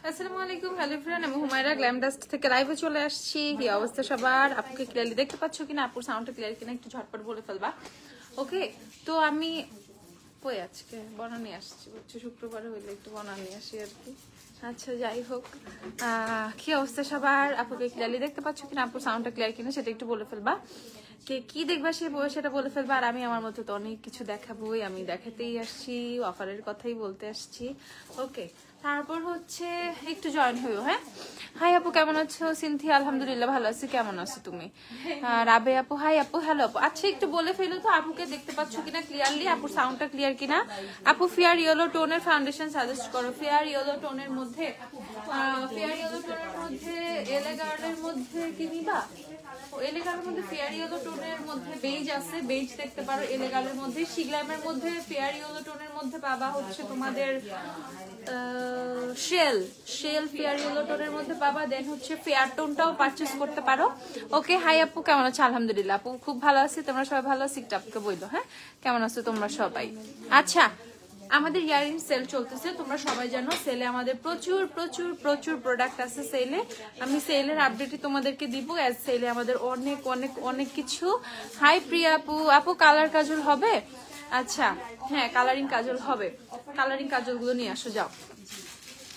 আসসালামু আলাইকুম, hello friend, আমি হুমায়রা গ্ল্যাম ডাস্ট থেকে লাইভে চলে আসছি। কি অবস্থা সবার? আপুকে ক্লিয়ারলি দেখতে পাচ্ছ কিনা? আপুর সাউন্ডটা ক্লিয়ার কিনা একটু ঝটপট বলে ফেলবা। ওকে, তো আমি কই আজকে বনানি আসছি, বুঝছো, শুক্রবার হইলে একটু বনানি আসি আর কি। আচ্ছা, যাই হোক, কি অবস্থা সবার? আপুকে ক্লিয়ারলি দেখতে পাচ্ছ কিনা? আপুর সাউন্ডটা ক্লিয়ার কিনা সেটা একটু বলে ফেলবা। কে কি দেখবা সেটা বলে ফেলবা। আর আমি আমার মতো তো অনেক কিছু দেখাবোই, আমি দেখাতেই আসছি, অফারের কথাই বলতে আসছি। ওকে, তারপর হচ্ছে একটু জয়েন হইও। হ্যাঁ, হাই আপু, কেমন আছো? সিনথিয়া, আলহামদুলিল্লাহ ভালো আছি, কেমন আছো তুমি? রাবে আপু, হাই আপু, হ্যালো আপু। আচ্ছা, একটু বলে ফেলো তো আপুকে দেখতে পাচ্ছ কিনা ক্লিয়ারলি, আপুর সাউন্ডটা ক্লিয়ার কিনা। আপু ফেয়ার ইয়েলো টোনের ফাউন্ডেশন সাজেস্ট করো। ফেয়ার ইয়েলো টোনের মধ্যে এলে গার্ডের মধ্যে কি নিবা? এলেগালের মধ্যে ফেয়ার ইয়েলো টোনের মধ্যে বেজ আছে, বেজ দেখতে পারো। এলেগালের মধ্যে শিগলামের মধ্যে ফেয়ার ইয়েলো টোনের মধ্যে পাবা হচ্ছে তোমাদের শেল ফেয়ার ইয়েলো টোনের মধ্যে পাবা। দেন হচ্ছে ফেয়ার টোনটাও পারচেজ করতে পারো। ওকে, হাই আপু, কেমন আছো? আলহামদুলিল্লাহ আপু, খুব ভালো আছি। তোমরা সবাই ভালো আছো? একটু আপুকে বললো। হ্যাঁ, কেমন আছো তোমরা সবাই? আচ্ছা, আমাদের ইয়ারিং সেল চলতেছে, তোমরা সবাই জানো। সেলে আমাদের প্রচুর প্রচুর প্রচুর প্রোডাক্ট আছে সেলে। আমি সেলের আপডেটই তোমাদেরকে দিব। অ্যাজ সেলে আমাদের অনেক অনেক অনেক কিছু। হাই প্রিয়া আপু, আপু কালার কাজল হবে? আচ্ছা, হ্যাঁ, কালারিং কাজল হবে। কালারিং কাজলগুলো নিয়ে আসো, যাও।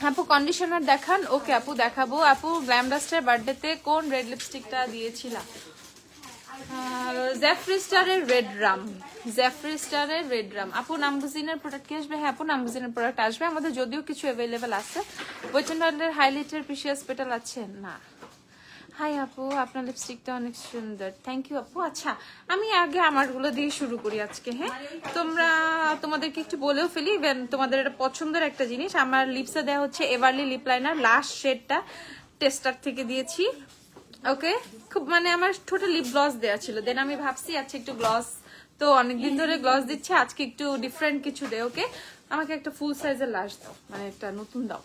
আপু কন্ডিশনার দেখান। ওকে আপু, দেখাবো। আপু গ্ল্যাম ডাস্টের বার্থডেতে কোন রেড লিপস্টিকটা দিয়েছিলাম? জেফ্রিস্টারের রেড রাম। জেফ্রিস্টারের রেড রাম। আপু নামবুজিনের প্রোডাক্ট কি আসবে? হ্যাঁ আপু, নামবুজিনের প্রোডাক্ট আসবে আমাদের, যদিও কিছু অ্যাভেলেবেল আছে। ওয়েটেন্ডারের হাইলাইটের প্রিশিয়াস পেটাল আছে না? হাই আপু, আপনার লিপস্টিকটা অনেক সুন্দর, থ্যাংক ইউ আপু। আচ্ছা, আমি আগে আমারগুলো দিয়ে শুরু করি আজকে। হ্যাঁ, তোমাদেরকে একটু বলেও ফেলি, তোমাদের এটা পছন্দের একটা জিনিস। আমার লিপসে দেওয়া হচ্ছে এভারলি লিপ লাইনার, লাস্ট শেডটা টেস্টার থেকে দিয়েছি। ওকে, খুব মানে আমার টোটাল লিপ গ্লস দেওয়া ছিল, দেন আমি ভাবছি আচ্ছা একটু গ্লস, তো অনেকদিন ধরে গ্লস দিচ্ছে, আজকে একটু ডিফারেন্ট কিছু দে। ওকে, আমাকে একটা ফুল সাইজের লাশ দাও, মানে একটা নতুন দাও।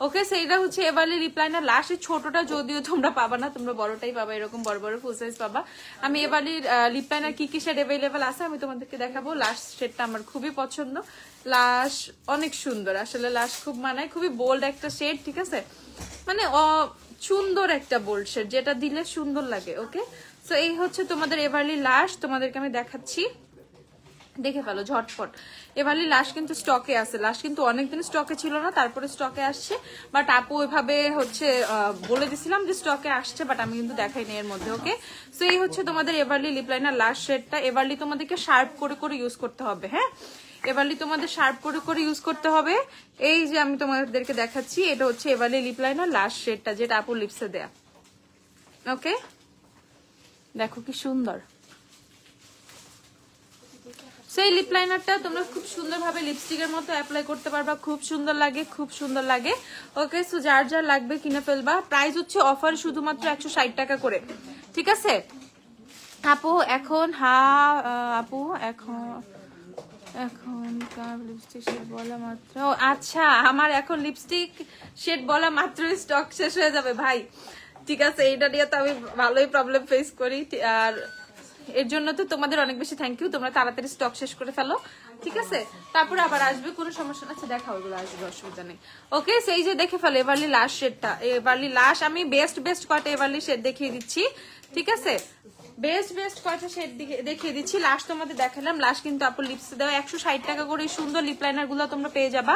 ওকে, সেইটা হচ্ছে এবারে লিপ লাইনার লাস্ট। ছোটটা যদিও তোমরা পাবা না, তোমরা বড়টাই পাবা, এরকম বড় বড় ফুল সাইজ পাবা। আমি এবারে লিপ লাইনার কি কি শেড অ্যাভেলেবেল আছে আমি তোমাদেরকে দেখাবো। লাস্ট শেডটা আমার খুবই পছন্দ, লাশ অনেক সুন্দর আসলে, লাশ খুব মানায়, খুবই বোল্ড একটা শেড, ঠিক আছে, মানে সুন্দর একটা বোল্ড শেড, যেটা দিলে সুন্দর লাগে। ওকে, সো এই হচ্ছে তোমাদের এভারলি লাশ, তোমাদেরকে আমি দেখাচ্ছি, দেখে ফেলো ঝটপট। এভারলি লাশ কিন্তু স্টকে আছে, লাশ কিন্তু অনেকদিন স্টকে ছিল না, তারপরে স্টকে আসছে। বাট আপু ওইভাবে হচ্ছে বলে দিছিলাম যে স্টকে আসছে, বাট আমি কিন্তু দেখাইনি এর মধ্যে। ওকে, সো এই হচ্ছে তোমাদের এভারলি লিপ লাইনার লাশ শেডটা। এভারলি তোমাদেরকে শার্প করে করে ইউজ করতে হবে। হ্যাঁ, এভারলি তোমাদের শার্প করে করে ইউজ করতে হবে। এই যে আমি তোমাদেরকে দেখাচ্ছি, এটা হচ্ছে এভারলি লিপ লাইনার লাস্ট শেডটা, যেটা আপুর লিপসে দেয়া। ওকে, দেখো কি সুন্দর। সেই লিপ লাইনারটা তোমরা খুব সুন্দরভাবে লিপস্টিকের মতো অ্যাপ্লাই করতে পারবা, খুব সুন্দর লাগে, খুব সুন্দর লাগে। ওকে, সো যার যার লাগবে কিনে ফেলবা। প্রাইস হচ্ছে অফার শুধুমাত্র 160 টাকা করে, ঠিক আছে আপু? এখন আপু এখনকার লিপস্টিক শেড বলা মাত্র, আচ্ছা আমার এখন লিপস্টিক শেড বলা মাত্রই স্টক শেষ হয়ে যাবে ভাই, ঠিক আছে? এইটা নিয়ে তো আমি ভালোই প্রবলেম ফেস করি, আর এর জন্য তো তোমাদের অনেক বেশি থ্যাংক ইউ, তোমরা তাড়াতাড়ি স্টক শেষ করে ফেলো, ঠিক আছে? তারপরে আবার আসবে, কোনো সমস্যা না। আচ্ছা দেখাও, ওগুলো আসবে, অসুবিধা নেই। ওকে, সেই যে দেখে ফেলো এভারলি লাস্ট শেডটা। এভারলি লাস্ট আমি বেস্ট কয়টা এভারলি শেড দেখিয়ে দিচ্ছি, ঠিক আছে? বেস্ট কয়টা শেড দেখিয়ে দিচ্ছি। লাস্ট তোমাদের দেখালাম, লাস্ট কিন্তু আপু লিপস দেওয়া 160 টাকা করে সুন্দর লিপ লাইনার গুলো তোমরা পেয়ে যাবা।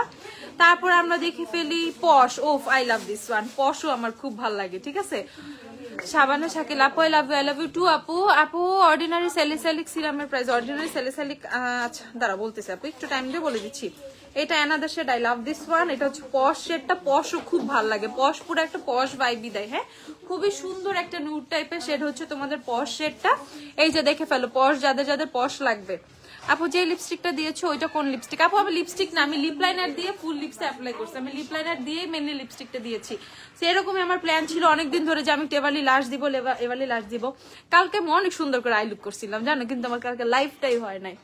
তারপর আমরা দেখে ফেলি পশ। ওফ, আই লাভ দিস ওয়ান, পশও আমার খুব ভালো লাগে, ঠিক আছে? শাবানা শাকিল আপু, আই লাভ ইউ টু আপু। আপু অর্ডিনারি স্যালিসাইলিক সিরামের প্রাইস, অর্ডিনারি স্যালিসাইলিক, আচ্ছা দাঁড়া বলতেছি আপু, একটু টাইম দিয়ে বলে দিচ্ছি। এটা another shade, I love this one. এটা হচ্ছে পশ শেডটা, পশও খুব ভালো লাগে, পশ পুরো একটা পশ ভাইবই দেয়। হ্যাঁ, খুবই সুন্দর একটা নিউড টাইপের শেড হচ্ছে তোমাদের পশ শেডটা। এই যে দেখে ফেলো, পশ যাদের যাদের পশ লাগবে। আপু যে লিপস্টিকটা দিয়েছো ওইটা কোন লিপস্টিক? আপু আমি লিপস্টিক না, আমি লিপ লাইনার দিয়ে ফুল লিপসে অ্যাপ্লাই করছি, আমি লিপ লাইনার দিয়ে মেনলি লিপস্টিকটা দিয়েছি। সেরকমই আমার প্ল্যান ছিল অনেকদিন ধরে যে আমি এভারলি লাশ দিব, এভারলি লাশ দিব। কালকে আমি অনেক সুন্দর করে আই লুক করছিলাম জানো, কিন্তু আমার কালকে লাইফটাই হয় নাই।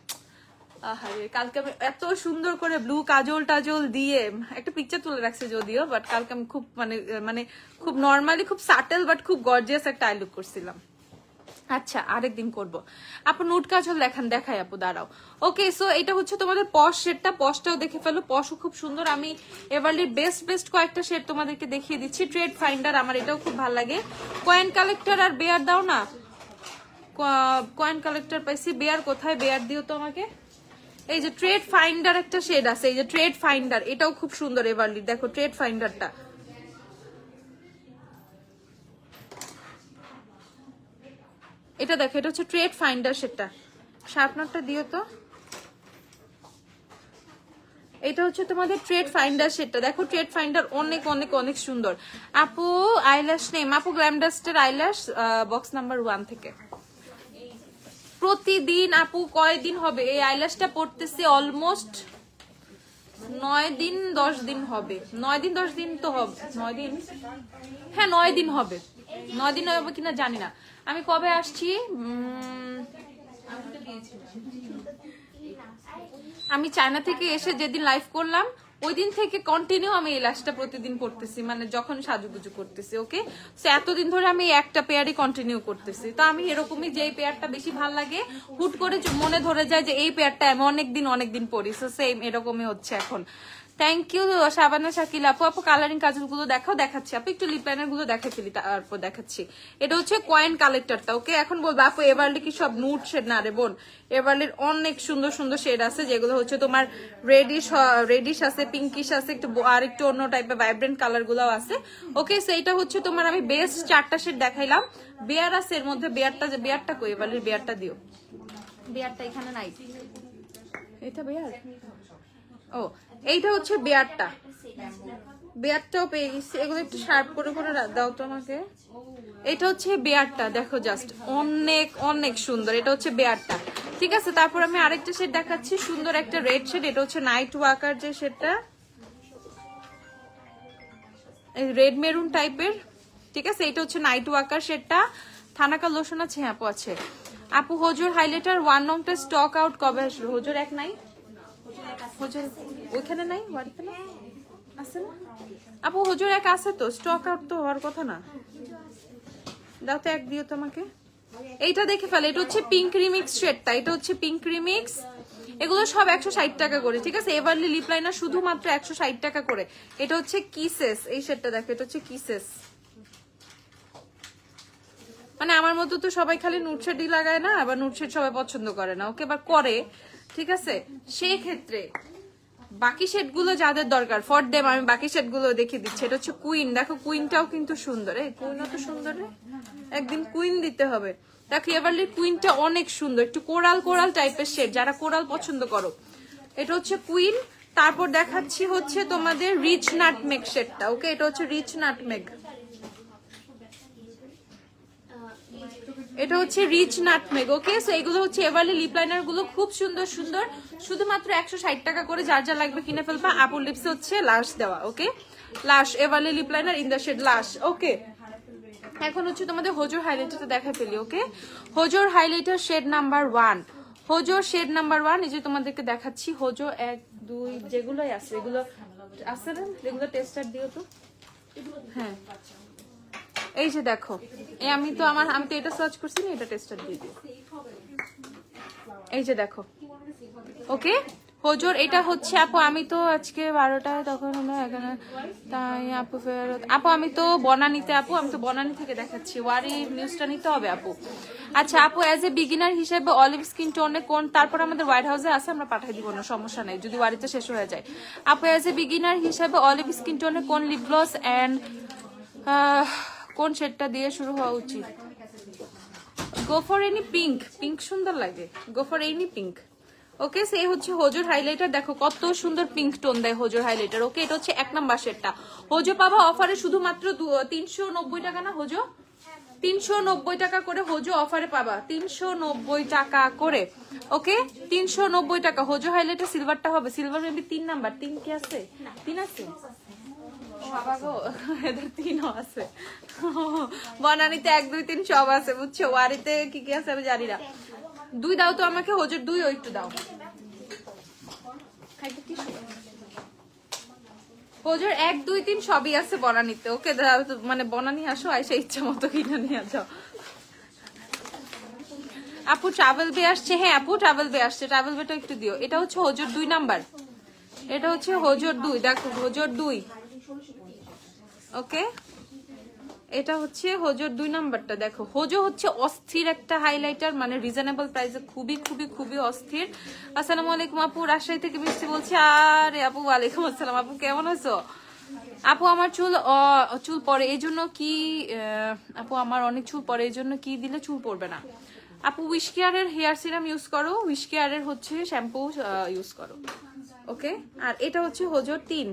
আহারে, কালকে আমি এত সুন্দর করে ব্লু কাজল টাজল দিয়ে একটা পিকচার তুলে রাখছে যদিও, বাট কালকে আমি খুব মানে খুব নর্মালি, খুব সাটেল বাট খুব গর্জিয়াস একটা আই লুক করছিলাম। আচ্ছা আরেকদিন করব। আপু নুট কাজল দেখাই আপু, দাঁড়াও। ওকে, সো এটা হচ্ছে তোমাদের পশ শেডটা, পশটাও দেখে ফেলো, পশও খুব সুন্দর। আমি এভারলির বেস্ট কয়েকটা শেড তোমাদেরকে দেখিয়ে দিচ্ছি। ট্রেড ফাইন্ডার, আমার এটাও খুব ভালো লাগে। কয়েন কালেক্টর আর বেয়ার দাও না, কয়েন কালেক্টর পাইছি, বেয়ার কোথায়? বেয়ার দিও তো আমাকে। এই যে ট্রেড ফাইন্ডার একটা শেড আছে, এই যে ট্রেড ফাইন্ডার, এটাও খুব সুন্দর এভারলির। দেখো ট্রেড ফাইন্ডারটা, এটা দেখো, এটা হচ্ছে ট্রেড ফাইন্ডার শেডটা। শার্পনারটা দিও তো। এটা হচ্ছে তোমাদের ট্রেড ফাইন্ডার শেডটা। দেখো ট্রেড ফাইন্ডার অনেক অনেক অনেক সুন্দর। আপু আইল্যাশ নেম, আপু গ্ল্যামডাস্টের আইল্যাশ বক্স নাম্বার 1 থেকে। প্রতিদিন আপু কয়দিন হবে এই আইল্যাশটা পড়তেছে? অলমোস্ট 9 দিন 10 দিন হবে। 9 দিন 10 দিন তো হবে। 9 দিন, হ্যাঁ 9 দিন হবে। 9 দিন হবে কিনা জানি না। আমি কবে আসছি, আমি চায়না থেকে এসে যেদিন লাইভ করলাম ওই দিন থেকে কন্টিনিউ আমি এই লাশটা প্রতিদিন পড়তেছি, মানে যখন সাজুগুজু করতেছি। ওকে, সো এতদিন ধরে আমি একটা পেয়ারই কন্টিনিউ করতেছি। তো আমি এরকমই, যে এই পেয়ারটা বেশি ভালো লাগে হুট করে মনে ধরে যায় যে এই পেয়ারটা আমি অনেকদিন পড়ি। সো সেম এরকমই হচ্ছে এখন। থ্যাংক ইউ শাবানা শাকিল আপু। আপু কালারিং কাজলগুলো দেখাও। দেখাচ্ছি আপু, একটু লিপ লাইনার গুলো দেখাই ফেলি, তারপর দেখাচ্ছি। এটা হচ্ছে কয়েন কালেক্টরটা। ওকে, এখন বলবো আপু এভারলি কি সব নুট শেড? না রে বোন, এভারলির অনেক সুন্দর সুন্দর শেড আছে, যেগুলো হচ্ছে তোমার রেডিশ আছে, পিঙ্কিশ আছে, একটু আর একটু অন্য টাইপের ভাইব্রেন্ট কালার গুলাও আছে। ওকে, সো এটা হচ্ছে তোমার, আমি বেস্ট 4টা শেড দেখাইলাম। বেয়ার আছে এর মধ্যে, বেয়ারটা কই? এভারলির বেয়ারটা দিও। বেয়ারটা এখানে নাই, এটা বেয়ার। ও, এইটা হচ্ছে বেয়ারটা, বেয়ারটাও পেয়ে গেছি। এগুলো একটু শার্প করে দাও তো আমাকে। এটা হচ্ছে বেয়ারটা, দেখো জাস্ট অনেক অনেক সুন্দর। এটা হচ্ছে বেয়ারটা, ঠিক আছে। তারপর আমি আরেকটা শেড দেখাচ্ছি, সুন্দর একটা রেড শেড। এটা হচ্ছে নাইট ওয়াকার যে শেডটা, রেড মেরুন টাইপের, ঠিক আছে। এটা হচ্ছে নাইট ওয়াকার শেডটা। থানাকা লোশন আছে? হ্যাঁ আপু আছে। আপু হজুর হাইলাইটার 1 নংটা স্টক আউট কবে আসবে? হজুর এক নাই, হজুর ওইখানে নাই, বাড়িতে না আছে না আপু? হজুর এক আছে তো, স্টক আউট তো হওয়ার কথা না। দাও তো এক দিও তো আমাকে। এইটা দেখে ফেলে, এটা হচ্ছে পিঙ্ক রিমিক্স শেডটা। এটা হচ্ছে পিঙ্ক রিমিক্স, এগুলো সব 160 টাকা করে, ঠিক আছে। এভারলি লিপ লাইনার শুধুমাত্র 160 টাকা করে। এটা হচ্ছে কিসেস, এই শেডটা দেখো, এটা হচ্ছে কিসেস। মানে আমার মতো তো সবাই খালি নুট শেডই লাগায় না, আবার নুট শেড সবাই পছন্দ করে না। ওকে, বা করে, ঠিক আছে। সেই ক্ষেত্রে বাকি শেড গুলো যাদের দরকার ফর দেম, আমি বাকি শেড গুলো দেখিয়ে দিচ্ছি। এটা হচ্ছে কুইন, দেখো কুইনটাও কিন্তু সুন্দর। এই কুইনও তো সুন্দর রে, একদিন কুইন দিতে হবে। দেখো এভারলির কুইনটা অনেক সুন্দর, একটু কোরাল কোরাল টাইপের শেড, যারা কোরাল পছন্দ করো। এটা হচ্ছে কুইন। তারপর দেখাচ্ছি হচ্ছে তোমাদের রিচ নাটমেগ শেডটা। ওকে, এটা হচ্ছে রিচ নাটমেগ, এটা হচ্ছে রিচ নাটমেগ। ওকে, সো এগুলো হচ্ছে এভারলি লিপ লাইনার গুলো, খুব সুন্দর সুন্দর, শুধুমাত্র 160 টাকা করে। যার যা লাগবে কিনে ফেলবা। আপুর লিপসে হচ্ছে লাশ দেওয়া। Okay, lash Everly lip liner in the shade lash. Okay, এখন হচ্ছে তোমাদের হোজোর হাইলাইটারটা দেখা ফেলি। ওকে, হোজোর হাইলাইটার শেড নাম্বার 1, হোজোর শেড নাম্বার 1। এই যে তোমাদেরকে দেখাচ্ছি হোজো 1 2 যেগুলোই আছে, এগুলো আছে না, যেগুলো টেস্টার দিও তো। হ্যাঁ, এই যে দেখো, আমি তো এটা সার্চ করছি না, এটা টেস্টার দিয়ে দিই। এই যে দেখো, ওকে হোজোর, এটা হচ্ছে আপু, আমি তো আজকে 12টায় তখন এখানে, তাই আপু ফেরত। আপু আমি তো বনানীতে, আপু আমি তো বনানী থেকে দেখাচ্ছি। ওয়ারি নিউজটা নিতে হবে আপু। আচ্ছা আপু, অ্যাজ এ বিগিনার হিসেবে অলিভ স্কিন টোনে কোন, তারপর আমাদের হোয়াইট হাউসে আছে, আমরা পাঠিয়ে দিব, না সমস্যা নেই যদি ওয়ারিতে শেষ হয়ে যায়। আপু অ্যাজ এ বিগিনার হিসেবে অলিভ স্কিন টোনে কোন লিপ গ্লস এন্ড কোন শেডটা দিয়ে শুরু হওয়া উচিত? Go for any pink, pink সুন্দর লাগে, গো ফর এনি পিঙ্ক। ওকে, সে হচ্ছে হোজোর হাইলাইটার। দেখো কত সুন্দর পিঙ্ক টোন দেয় হোজোর হাইলাইটার। ওকে, এটা হচ্ছে 1 নাম্বার শেডটা। হোজো পাবা অফারে শুধুমাত্র 390 টাকা না হোজো, 390 টাকা করে হোজো অফারে পাবা, 390 টাকা করে। ওকে, 390 টাকা হোজো হাইলাইটার। সিলভারটা হবে, সিলভার মেবি 3 নাম্বার। 3 কি আছে? 3 আছে, বাবা গো, এদের 3ও আছে। বনানীতে 1 2 3 সব আছে, বুঝছো। ওয়ারিতে কি কি আছে আমি জানি না। 2 দাও তো আমাকে, হোজোর 2 ও একটু দাও। হোজোর 1 2 3 সবই আছে বনানীতে। ওকে, মানে বনানী আসো, আইসা ইচ্ছা মতো কিনে নিয়ে যাও। আপু ট্রাভেল বে আসছে, হ্যাঁ আপু ট্রাভেল বে আসছে, ট্রাভেল বেটা একটু দিও। এটা হচ্ছে হজর 2 নাম্বার, এটা হচ্ছে হজর 2, দেখো হজর 2, ওকে এটা হচ্ছে হজর 2 নাম্বারটা। দেখো হজো হচ্ছে অস্থির একটা হাইলাইটার, মানে রিজনেবল প্রাইসে খুবই খুবই খুবই অস্থির। আসসালামু আলাইকুম আপু, রাজশাহী থেকে মিষ্টি বলছি। আরে আপু ওয়ালাইকুম আসসালাম, আপু কেমন আছো? আপু আমার চুল পরে এই জন্য কি, আপু আমার অনেক চুল পরে এই জন্য কি দিলে চুল পড়বে না? আপু উইশ কেয়ারের হেয়ার সিরাম ইউজ করো, উইশ কেয়ারের হচ্ছে শ্যাম্পু ইউজ করো, ওকে। আর এটা হচ্ছে হজর 3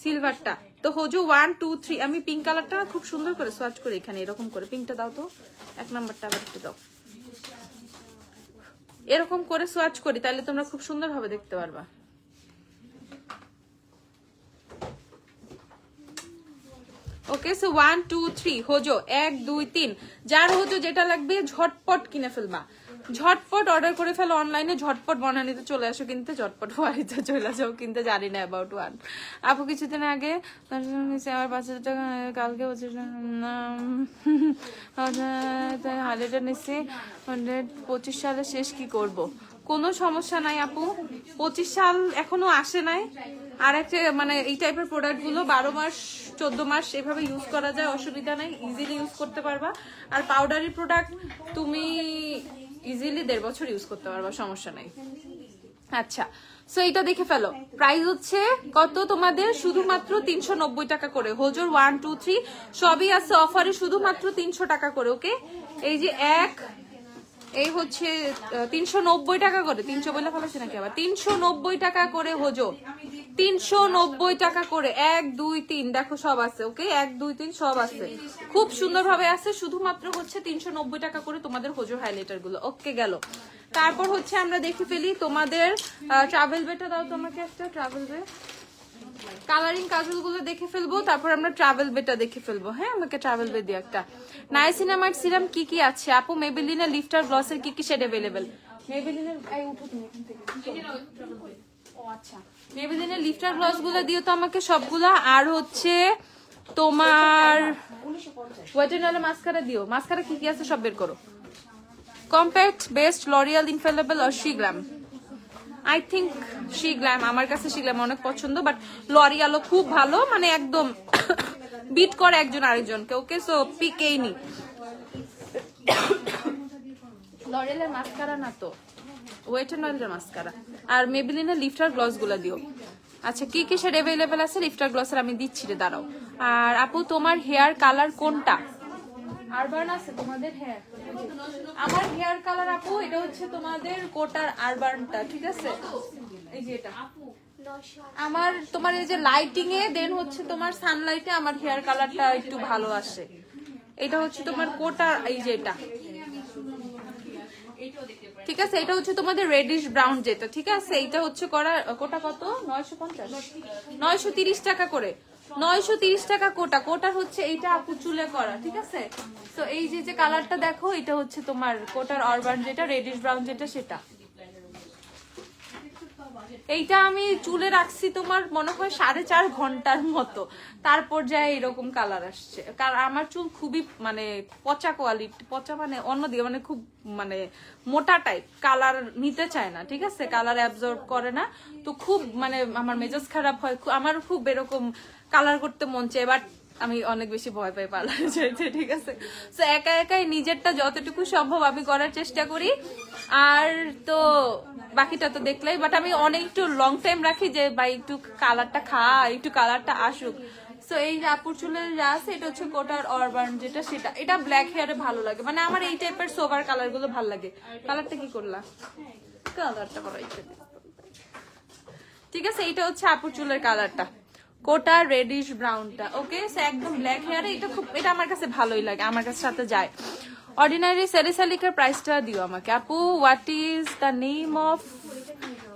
সিলভারটা। তো হজো 1 2 3, আমি পিঙ্ক কালারটা খুব সুন্দর করে সোয়াচ করে এখানে এরকম করে পিঙ্কটা দাও তো, 1 নাম্বারটা আবার একটু দাও, এরকম করে সোয়াচ করি তাহলে তোমরা খুব সুন্দর ভাবে দেখতে পারবা। ওকে সো 1 2 3 হজো 1 2 3, যার হজো যেটা লাগবে ঝটপট কিনে ফেলবা, ঝটপট অর্ডার করে ফেলো অনলাইনে, ঝটপট বনানীতে চলে আসো কিনতে, ঝটপট বাড়িতে চলে যাও কিনতে। জানি না অ্যাবাউট 1 আপু কিছুদিন আগে আমার 5,000 টাকা কালকে হচ্ছে হালিটা নিচ্ছি 25 সালে শেষ, কি করব? কোনো সমস্যা নাই আপু, 25 সাল এখনো আসে নাই। আর একটা মানে এই টাইপের প্রোডাক্ট গুলো 12 মাস 14 মাস এভাবে ইউজ করা যায়, অসুবিধা নাই, ইজিলি ইউজ করতে পারবা। আর পাউডারি প্রোডাক্ট তুমি ইজিলি 1.5 বছর ইউজ করতে পারবা, সমস্যা নাই। আচ্ছা সো এটা দেখে ফেলো, প্রাইস হচ্ছে কত তোমাদের, শুধুমাত্র 390 টাকা করে। হোজোর 1 2 3 সবই আছে অফারে, শুধুমাত্র 300 টাকা করে, ওকে। এই যে এক, এই হচ্ছে 390 টাকা করে, 300 বলে ফেলেছে নাকি আবার, 390 টাকা করে হোজো, 390 টাকা করে, 1 2 3 দেখো সব আছে, ওকে 1 2 3 সব আছে, খুব সুন্দর ভাবে আছে, শুধুমাত্র হচ্ছে 390 টাকা করে তোমাদের হোজোর হাইলাইটার গুলো, ওকে গেল। তারপর হচ্ছে আমরা দেখে ফেলি তোমাদের ট্রাভেল বেটা দাও তোমাকে একটা, ট্রাভেল বে কালারিং কাজল গুলো দেখে ফেলবো, তারপর আমরা ট্রাভেল বেটা দেখে ফেলবো। হ্যাঁ আমাকে ট্রাভেল বে দিয়ে একটা। নাইসিনামাইড সিরাম কি কি আছে আপু? মেবেলিনের লিফটার গ্লসের কি কি শেড अवेलेबल? মেবেলিনের এই উঠো তুমি এখান থেকে, ও আচ্ছা মেবেলিনের লিফটার গ্লস গুলো দিও তো আমাকে সবগুলা। আর হচ্ছে তোমার ওয়াটারমেলন মাস্কারা দিও, মাস্কারা কি কি আছে সব বের করো। কম্প্যাক্ট বেস্ট লরিয়াল ইনফেলেবল আর Sheglam, I think Sheglam, আমার কাছে শি গ্ল্যাম অনেক পছন্দ, বাট লরিয়ালও খুব ভালো, মানে একদম বিট করে একজন আরেকজনকে, ওকে সো পিকেই নি। লরিয়ালের মাস্কারা না তো, ওয়েটারমেলনের মাস্কারা। আর মেবেলিনের লিফটার গ্লস গুলা দিও। আচ্ছা কি কি শেড अवेलेबल আছে লিফটার গ্লসের, আমি দিচ্ছি রে দাঁড়াও। আর আপু তোমার হেয়ার কালার কোনটা? আরবান আছে তোমাদের? হ্যাঁ আমার হেয়ার কালার আপু এটা হচ্ছে তোমাদের কোটার আরবানটা, ঠিক আছে এই যে এটা আমার, তোমার এই যে লাইটিং এ দেন হচ্ছে তোমার সানলাইটে আমার হেয়ার কালারটা একটু ভালো আসে। এটা হচ্ছে তোমার কোটার, এই যে এটা ঠিক আছে, এটা হচ্ছে তোমাদের রেডিশ ব্রাউন যেটা, ঠিক আছে। এটা হচ্ছে কোটা কত 950 930 টাকা করে, 930 টাকা কোটা। কোটার হচ্ছে এইটা আপু চুলে করা, ঠিক আছে। তো এই যে কালারটা দেখো, এটা হচ্ছে তোমার কোটার আরবান যেটা রেডিশ ব্রাউন যেটা সেটা। এইটা আমি চুলে রাখছি তোমার মনে হয় 4.5 ঘন্টার মতো, তারপর যায় এরকম কালার আসছে। কারণ আমার চুল খুবই মানে পচা কোয়ালিটি, পচা মানে অন্যদিকে মানে খুব মানে মোটা টাইপ, কালার নিতে চায় না, ঠিক আছে, কালার অ্যাবজর্ব করে না, তো খুব মানে আমার মেজাজ খারাপ হয়, আমার খুব এরকম কালার করতে মন চায়, বাট আমি অনেক বেশি ভয় পাই পার্লারে যেতে, ঠিক আছে। তো একা একাই নিজেরটা যতটুকু সম্ভব আমি করার চেষ্টা করি, আর তো বাকিটা তো দেখলেই, বাট আমি অনেক একটু লং টাইম রাখি যে ভাই একটু কালারটা একটু কালারটা আসুক। তো এই আপুর চুলের যা আছে এটা হচ্ছে কোটার আরবান যেটা সেটা, এটা ব্ল্যাক হেয়ারে ভালো লাগে, মানে আমার এই টাইপের সোভার কালার গুলো ভালো লাগে। কালারটা কি করলা, কালারটা করাইছে, ঠিক আছে। এইটা হচ্ছে আপুর চুলের কালারটা, কোটা রেডিশ ব্রাউনটা, ওকে। একদম ব্ল্যাক হেয়ারে এটা খুব, এটা আমার কাছে ভালোই লাগে, আমার কাছে সাথে যায়। অর্ডিনারি স্যালিসালিকের প্রাইসটা দিও আমাকে আপু। What is the name of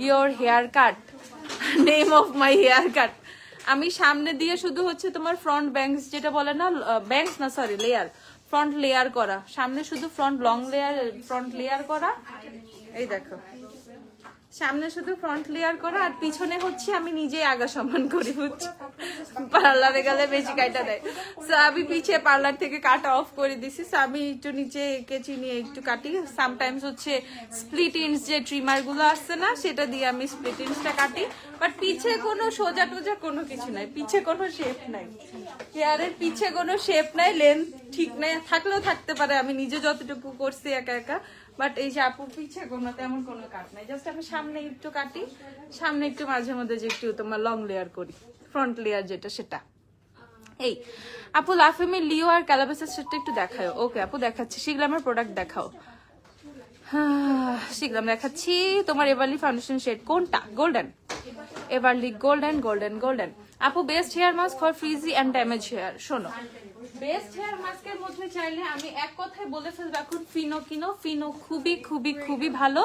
your hair cut? Name of my hair cut, আমি সামনে দিয়ে শুধু হচ্ছে তোমার ফ্রন্ট ব্যাংকস যেটা বলে না, ব্যাংকস না সরি লেয়ার, ফ্রন্ট লেয়ার করা, সামনে শুধু front long layer, front layer করা, এই দেখো সামনে শুধু ফ্রন্ট লেয়ার করা আর পিছনে হচ্ছে আমি নিজেই আগা সমান করি, বুঝছি পার্লারে গেলে বেশি কাটা দেয়। সো আমি পিছিয়ে পার্লার থেকে কাটা অফ করে দিছি। সো আমি একটু নিচে কেচি নিয়ে একটু কাটি। সামটাইমস হচ্ছে স্প্লিট ইন্স যে ট্রিমার গুলো আসছে না, সেটা দিয়ে আমি স্প্লিট ইন্সটা কাটি। বাট পিছে কোনো সোজা টোজা কোনো কিছু নাই, পিছে কোনো শেপ নাই, হেয়ারের পিছে কোনো শেপ নাই, লেন্থ ঠিক নাই, থাকলেও থাকতে পারে, আমি নিজে যতটুকু করছি একা একা। বাট এই যে আপুর পিছে কোনো তেমন কোনো কাট নাই, জাস্ট আমি সামনে একটু কাটি, সামনে একটু মাঝে মধ্যে যে একটু তোমার লং লেয়ার করি, ফ্রন্ট লেয়ার যেটা সেটা। এই আপু লাফেমি লিও আর ক্যালাবাসের সেটটা একটু দেখাও। ওকে আপু দেখাচ্ছি, শিখলে আমার প্রোডাক্ট দেখাও। শিখলাম দেখাচ্ছি। তোমার এভারলি ফাউন্ডেশন শেড কোনটা? Golden, Everly golden golden golden. আপু best hair mask for frizzy and damage hair. শোনো, বেস্ট হেয়ার মাস্কের মধ্যে চাইলে আমি এক কথায় বলে ফেলবো, এখন ফিনো কিনো। ফিনো খুবই খুবই খুবই ভালো,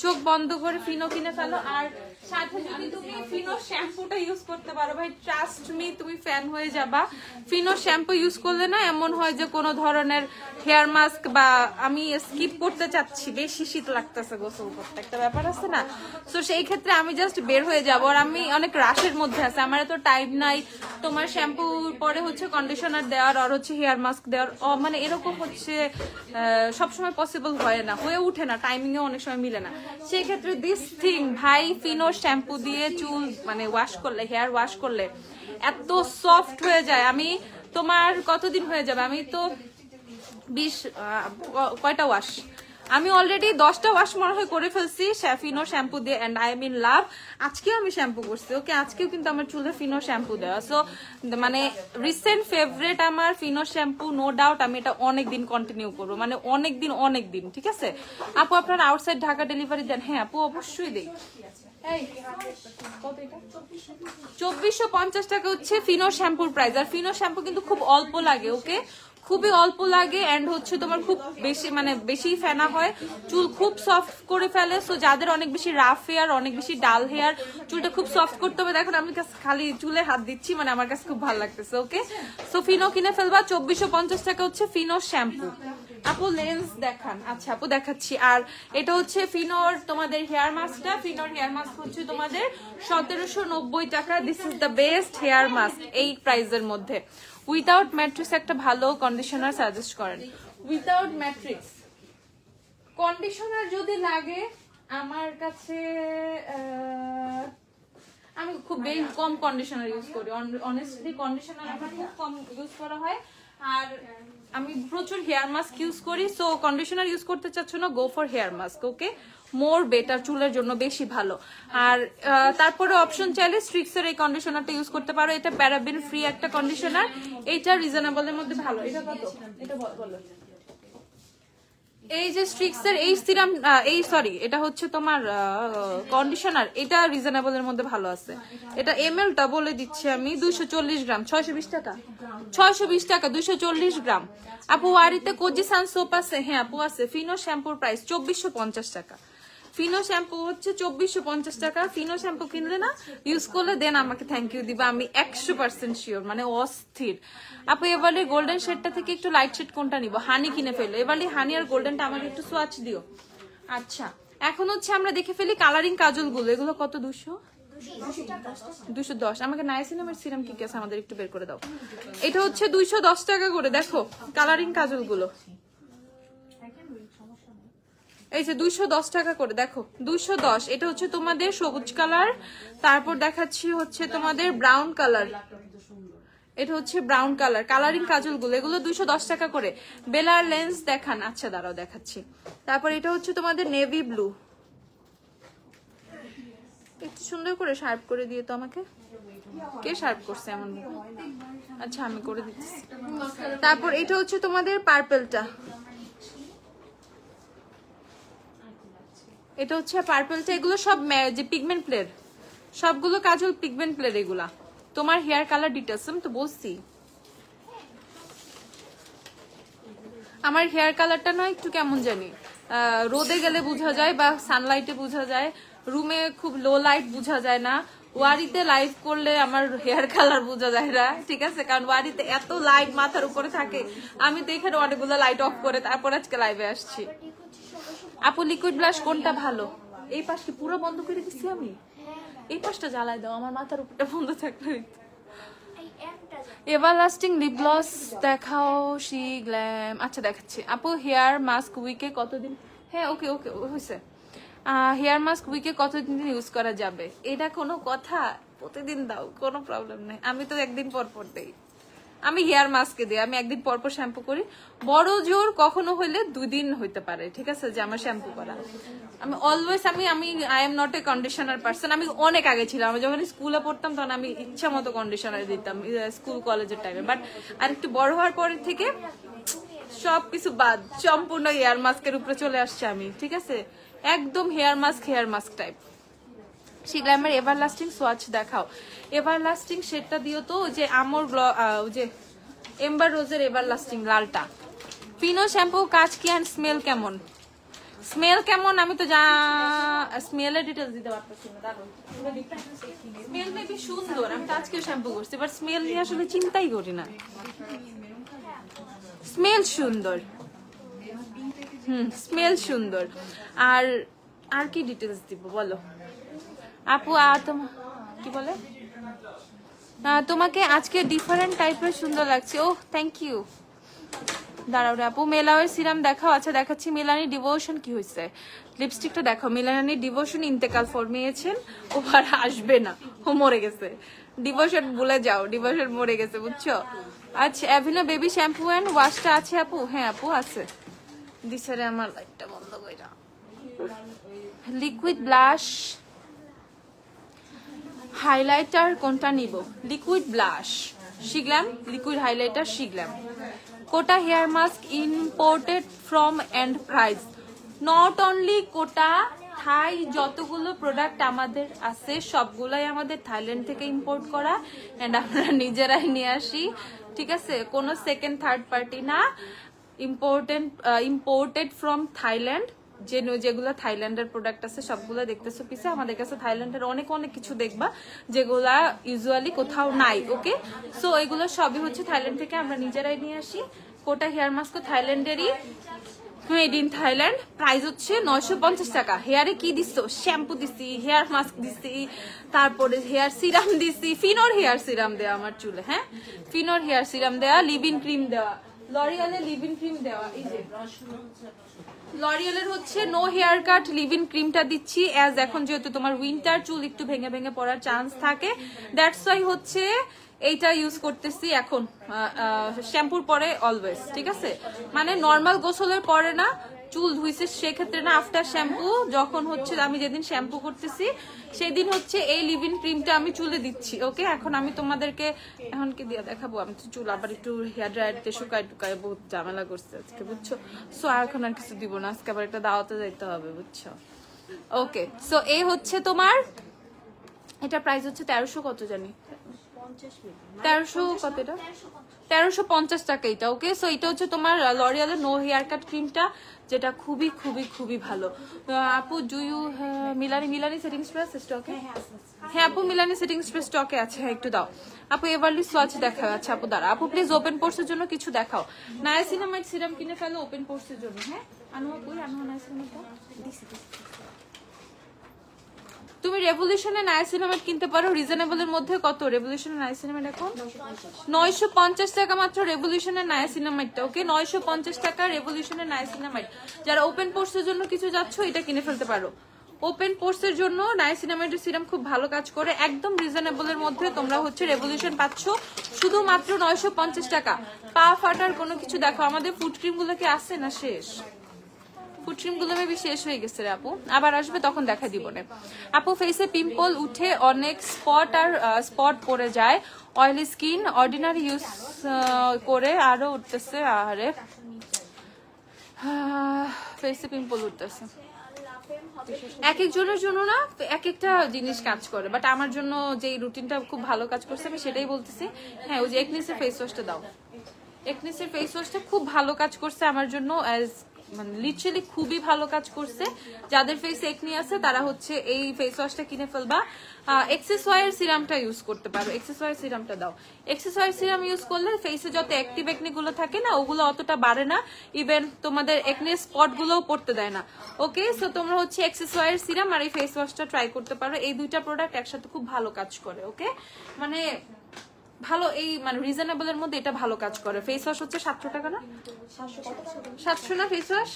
চোখ বন্ধ করে ফিনো কিনে ফেলো। আর সাথে যদি তুমি ফিনো শ্যাম্পুটা ইউজ করতে পারো, ভাই ট্রাস্ট মি তুমি ফ্যান হয়ে যাবা। ফিনো শ্যাম্পু ইউজ করলে না এমন হয় যে কোনো ধরনের হেয়ার মাস্ক বা আমি স্কিপ করতে চাচ্ছি, বেশি শীত লাগতেছে গোসল করতে, একটা ব্যাপার আছে না। তো সেই ক্ষেত্রে আমি জাস্ট বের হয়ে যাবো। আর আমি অনেক রাশের মধ্যে আছে, আমার এত টাইম নাই তোমার শ্যাম্পু পরে হচ্ছে কন্ডিশনার দেওয়ার আর হচ্ছে হেয়ার মাস্ক দেওয়ার, মানে এরকম হচ্ছে সবসময় পসিবল হয় না, হয়ে উঠে না, টাইমিংও অনেক সময় মিলে না। সেই ক্ষেত্রে দিস থিং ভাই, ফিনো শ্যাম্পু দিয়ে চুল মানে ওয়াশ করলে, হেয়ার ওয়াশ করলে এত সফট হয়ে যায়। আমি তোমার কতদিন হয়ে যাবে, আমি তো 20 কয়টা ওয়াশ, আমি অলরেডি 10টা ওয়াশ মনে হয় করে ফেলছি ফিনো শ্যাম্পু দিয়ে, and I am in love. আজকেও আমি শ্যাম্পু করছি, ওকে আজকেও কিন্তু আমার চুলে ফিনো শ্যাম্পু দেওয়া। সো মানে রিসেন্ট ফেভারিট আমার ফিনো শ্যাম্পু, নো ডাউট আমি এটা অনেকদিন কন্টিনিউ করবো, মানে অনেকদিন। ঠিক আছে আপু, আপনার আউটসাইড ঢাকা ডেলিভারি দেন? হ্যাঁ আপু অবশ্যই দেই। 2450 টাকা হচ্ছে ফিনো শ্যাম্পুর প্রাইস। আর ফিনো শ্যাম্পু কিন্তু খুব অল্প লাগে, ওকে খুবই অল্প লাগে, এন্ড হচ্ছে তোমার খুব বেশি মানে বেশি ফেনা হয়, চুল খুব সফট করে ফেলে। সো যাদের অনেক বেশি রাফ হেয়ার, অনেক বেশি ডাল হেয়ার, চুলটা খুব সফট করতে হবে। দেখুন আমি খালি চুলে হাত দিচ্ছি, মানে আমার কাছে খুব ভালো লাগতেছে। ওকে সো ফিনো কিনে ফেলবা। 2450 টাকা হচ্ছে ফিনো শ্যাম্পু। আপু লেন্স দেখান। আচ্ছা আপু দেখাচ্ছি। আর এটা হচ্ছে ফিনোর তোমাদের হেয়ার মাস্কটা, ফিনোর হেয়ার মাস্ক হচ্ছে তোমাদের 1790 টাকা। This is the best hair mask এই প্রাইসের মধ্যে। উইদাউট ম্যাট্রিক্স একটা ভালো কন্ডিশনার সাজেস্ট করেন। উইদাউট ম্যাট্রিক্স কন্ডিশনার যদি লাগে আমার কাছে, আমি খুব বেশি কম কন্ডিশনার ইউজ করি, অনেস্টলি কন্ডিশনার আমার খুব কম ইউজ করা হয়। আর আমি প্রচুর হেয়ার মাস্ক ইউজ করি। সো কন্ডিশনার ইউজ করতে চাচ্ছ না, go for hair mask, okay more better, চুলের জন্য বেশি ভালো। আর তারপরে অপশন চাইলে স্ট্রিক্সের এই কন্ডিশনারটা ইউজ করতে পারো, এটা প্যারাবেন ফ্রি একটা কন্ডিশনার, এটা রিজনেবলের মধ্যে ভালো। এটা কত? এটা বলো। এই যে স্ট্রিক্সের এই সিরাম, এই সরি এটা হচ্ছে তোমার কন্ডিশনার, এটা রিজনেবলের মধ্যে ভালো আছে। এটা এমএলটা বলে দিচ্ছি আমি, 240 গ্রাম 620 টাকা, 620 টাকা 240 গ্রাম। আপু ওয়ারিতে কোজি সান সোপ আছে? হ্যাঁ আপু আছে। ফিনো শ্যাম্পুর প্রাইস 2450 টাকা। ফিনো শ্যাম্পু হচ্ছে 2450 টাকা। ফিনো শ্যাম্পু কিনলে না, ইউজ করলে দেন আমাকে থ্যাংক ইউ দিবা, আমি 100% শিওর, মানে অস্থির। আপু এবারে গোল্ডেন শেডটা থেকে একটু লাইট শেড কোনটা নিব? হানি কিনে ফেলো এবারে, হানি আর গোল্ডেনটা আমাকে একটু সোয়াচ দিও। আচ্ছা এখন হচ্ছে আমরা দেখে ফেলি কালারিং কাজল গুলো, এগুলো কত? 210। আমাকে নাইসিনামের সিরাম কি আছে আমাদের একটু বের করে দাও। এটা হচ্ছে 210 টাকা করে। দেখো কালারিং কাজল গুলো, এই যে 210 টাকা করে, দেখো 210। এটা হচ্ছে তোমাদের সবুজ কালার, তারপর দেখাচ্ছি হচ্ছে তোমাদের ব্রাউন কালার, এটা হচ্ছে ব্রাউন কালার। কালারিং কাজল গুলো এগুলো 210 টাকা করে। বেলার লেন্স দেখান? আচ্ছা দাঁড়াও দেখাচ্ছি। তারপর এটা হচ্ছে তোমাদের নেভি ব্লু, একটু সুন্দর করে শার্প করে দিয়ে তো আমাকে, কে শার্প করছে এমন? আচ্ছা আমি করে দিচ্ছি। তারপর এটা হচ্ছে তোমাদের পার্পলটা, এটা হচ্ছে পার্পলটা। এগুলো সব যে পিগমেন্ট প্লের, সবগুলো কাজল পিগমেন্ট প্লের। এগুলা তোমার হেয়ার কালার ডিটেলস আমি তো বলছি। আমার হেয়ার কালারটা না একটু কেমন জানি, রোদে গেলে বোঝা যায় বা সানলাইটে বোঝা যায়, রুমে খুব লো লাইট বোঝা যায় না, ওয়ারিতে লাইভ করলে আমার হেয়ার কালার বোঝা যায় না। ঠিক আছে, কারণ ওয়ারিতে এত লাইট মাথার উপরে থাকে, আমি তো এখানে অনেকগুলো লাইট অফ করে তারপর আজকে লাইভে আসছি। আপু লিকুইড ব্লাশ কোনটা ভালো? এই পাশ কি পুরো বন্ধ করে দিচ্ছি আমি? এই পাশটা জ্বালাই দাও, আমার মাথার উপরটা বন্ধ থাকলে। এভারলাস্টিং লিপ গ্লস দেখাও, শি গ্ল্যাম। আচ্ছা দেখাচ্ছি আপু। হেয়ার মাস্ক উইকে কতদিন? হ্যাঁ ওকে ওকে হয়েছে। হেয়ার মাস্ক উইকে কতদিন ইউজ করা যাবে? এটা কোনো কথা? প্রতিদিন দাও, কোনো প্রবলেম নেই। আমি তো একদিন পর পর দেই। আমি হেয়ার মাস্কে দিই, আমি একদিন পর পর শ্যাম্পু করি। বড় জোর কখনো হইলে 2 দিন হইতে পারে, ঠিক আছে, যে আমার শ্যাম্পু করা। আমি অলওয়েজ আমি I am not a conditioner person. আমি অনেক আগে ছিলাম, আমি যখন স্কুলে পড়তাম তখন আমি ইচ্ছা মতো কন্ডিশনার দিতাম স্কুল কলেজের টাইমে। বাট আর একটু বড় হওয়ার পর থেকে সবকিছু বাদ, সম্পূর্ণ হেয়ার মাস্কের উপরে চলে আসছে আমি, ঠিক আছে, একদম হেয়ার মাস্ক টাইপ। শিগ্লামের এভারলাস্টিং সোয়াচ দেখাও। এভারলাস্টিং শেডটা দিও তো, যে আমর যে এম্বার রোজের এভারলাস্টিং লালটা। ফিনো শ্যাম্পু কাজ কি অ্যান্ড স্মেল কেমন? স্মেল কেমন আমি তো স্মেলের ডিটেলস দিতে পারতেছি না। দাঁড়াও, স্মেল মেবি সুন্দর, আমি তো আজকেও শ্যাম্পু করছি, বাট স্মেল নিয়ে আসলে চিন্তাই করি না। স্মেল সুন্দর, স্মেল সুন্দর। আর আর কি ডিটেলস দিব বলো আপু? কি বলে, তোমাকে আজকে ডিফারেন্ট টাইপের সুন্দর লাগছে। ও থ্যাংক ইউ। দাঁড়াও রে আপু, মেলাওয়ের সিরাম দেখাও। আচ্ছা দেখাচ্ছি। মেলানি ডিভোশন কি হয়েছে? লিপস্টিকটা দেখো। মেলানি ডিভোশন ইন্তেকাল ফরমিয়েছেন, ও আর আসবে না, ও মরে গেছে। ডিভোশন ভুলে যাও, ডিভোশন মরে গেছে, বুঝছো? আচ্ছা অ্যাভিনো বেবি শ্যাম্পু অ্যান্ড ওয়াশটা আছে আপু? হ্যাঁ আপু আছে। দিশারে আমার লাইটটা বন্ধ কইরা। লিকুইড ব্লাশ হাইলাইটার কোনটা নিব? Liquid blush Sheglam, liquid highlighter Sheglam. Kota hair mask imported from and price. Not only Kota, Thai যতগুলো প্রোডাক্ট আমাদের আছে সবগুলাই আমাদের থাইল্যান্ড থেকে ইম্পোর্ট করা, এন্ড আমরা নিজেরাই নিয়ে আসি, ঠিক আছে, কোনো সেকেন্ড থার্ড পার্টি না। Imported from Thailand. যেগুলো থাইল্যান্ডের প্রোডাক্ট আছে সবগুলো দেখতেছো পিছে। আমাদের কাছে থাইল্যান্ডের অনেক অনেক কিছু দেখবা যেগুলা ইউজুয়ালি কোথাও নাই, ওকে। সো এগুলো সবই হচ্ছে থাইল্যান্ড থেকে আমরা নিজেরাই নিয়ে আসি। কোটা হেয়ার মাস্ক থাইল্যান্ডেরই, মেড ইন থাইল্যান্ড। প্রাইস হচ্ছে 950 টাকা। হেয়ারে কি দিচ্ছ? শ্যাম্পু দিছি, হেয়ার মাস্ক দিছি, তারপরে হেয়ার সিরাম দিছি, ফিনোর হেয়ার সিরাম দেওয়া আমার চুলে, হ্যাঁ ফিনোর হেয়ার সিরাম দেওয়া, লিভ-ইন ক্রিম দেওয়া, লরিয়ালের লিভ-ইন ক্রিম দেওয়া। এই যে লরিয়ালের হচ্ছে নো হেয়ার কাট লিভ-ইন ক্রিমটা দিচ্ছি, অ্যাজ এখন যেহেতু তোমার উইন্টার, চুল একটু ভেঙে ভেঙে পড়ার চান্স থাকে, দ্যাটস ওয়াই হচ্ছে এইটা ইউজ করতেছি এখন শ্যাম্পুর পরে অলওয়েজ, ঠিক আছে, মানে নর্মাল গোসলের পরে না, চুল ধুইছে সেক্ষেত্রে না, আফটার শ্যাম্পু যখন হচ্ছে আমি যেদিন শ্যাম্পু করতেছি সেদিন হচ্ছে এই লিভ-ইন ক্রিমটা আমি চুলে দিচ্ছি, ওকে। এখন আমি তোমাদেরকে এখন কি দিয়ে দেখাবো, আমি তো চুল আবার একটু হেয়ার ড্রায়ারতে শুকায় টুকায় বহুত ঝামেলা করছে আজকে, বুঝছো। সো আর এখন আর কিছু দিব না, আজকে আবার একটা দাওয়াতে যাইতে হবে, বুঝছো, ওকে। সো এই হচ্ছে তোমার, এটা প্রাইস হচ্ছে 1300 কত জানি, 1300 কত, এটা 1350 টাকা এটা, ওকে। সো এটা হচ্ছে তোমার লরিয়ালের নো হেয়ার কাট ক্রিমটা, যেটা খুবই খুবই খুবই ভালো। আপু do you Milani setting spray স্টকে? হ্যাঁ আপু মিলানি সেটিং স্প্রে স্টকে আছে, হ্যাঁ একটু দাও আপু। এভারলি সোয়াচ দেখাও। আচ্ছা আপু দাঁড়া, আপু প্লিজ ওপেন পোর্সের জন্য কিছু দেখাও। নায়াসিনামাইড সিরাম কিনে ফেলো ওপেন পোর্সের জন্য, হ্যাঁ আনো আপু, আনো নায়াসিনামাইডটা দিছি। তুমি রেভলিউশনের নায়াসিনামাইড কিনতে পারো রিজনেবলের মধ্যে। কত রেভলিউশনের নায়াসিনামাইড এখন? 950 টাকা মাত্র রেভলিউশনের নায়াসিনামাইডটা, ওকে। 950 টাকা রেভলিউশনের নায়াসিনামাইড। যারা ওপেন পোর্সের জন্য কিছু যাচ্ছ এটা কিনে ফেলতে পারো। ওপেন পোর্সের জন্য নায়াসিনামাইডের সিরাম খুব ভালো কাজ করে, একদম রিজনেবলের মধ্যে তোমরা হচ্ছে রেভলিউশন পাচ্ছ শুধুমাত্র 950 টাকা। পা ফাটার কোনো কিছু দেখো, আমাদের ফুড ক্রিম গুলো কি আছে না শেষ? ফুড ক্রিম গুলো মেবি শেষ হয়ে গেছে রে আপু, আবার আসবে তখন দেখা দিব না। আপু ফেসে পিম্পল উঠে অনেক স্পট পড়ে যায়, অয়েলি স্কিন অর্ডিনারি ইউজ করে আরো উঠতেছে, আরে ফেসে পিম্পল উঠতেছে। এক একজনের জন্য না এক একটা জিনিস কাজ করে, বাট আমার জন্য যে রুটিনটা খুব ভালো কাজ করছে আমি সেটাই বলতেছি। হ্যাঁ ওই যে একনিসের ফেস ওয়াশটা দাও, একনিসের ফেস ওয়াশটা খুব ভালো কাজ করছে আমার জন্য, অ্যাজ মানে লিটারালি খুবই ভালো কাজ করছে। যাদের ফেস একনি আছে তারা হচ্ছে এই ফেস ওয়াশটা কিনে ফেলবা। এক্সেসওয়ার সিরামটা ইউজ করতে পারো, এক্সেসওয়ার সিরামটা দাও। এক্সেসওয়ার সিরাম ইউজ করলে ফেসে যত অ্যাক্টিভ একনি গুলো থাকে না ওগুলো অতটা বাড়ে না, ইভেন তোমাদের একনি স্পট গুলোও পড়তে দেয় না। ওকে, সো তোমরা হচ্ছে এক্সেসওয়ার সিরাম আর এই ফেস ওয়াশটা ট্রাই করতে পারো। এই দুইটা প্রোডাক্ট একসাথে খুব ভালো কাজ করে। ওকে, মানে ভালো, এই মানে রিজনেবল এর মধ্যে এটা ভালো কাজ করে। ফেস ওয়াশ হচ্ছে 700 টাকা না, 700 না ফেস ওয়াশ,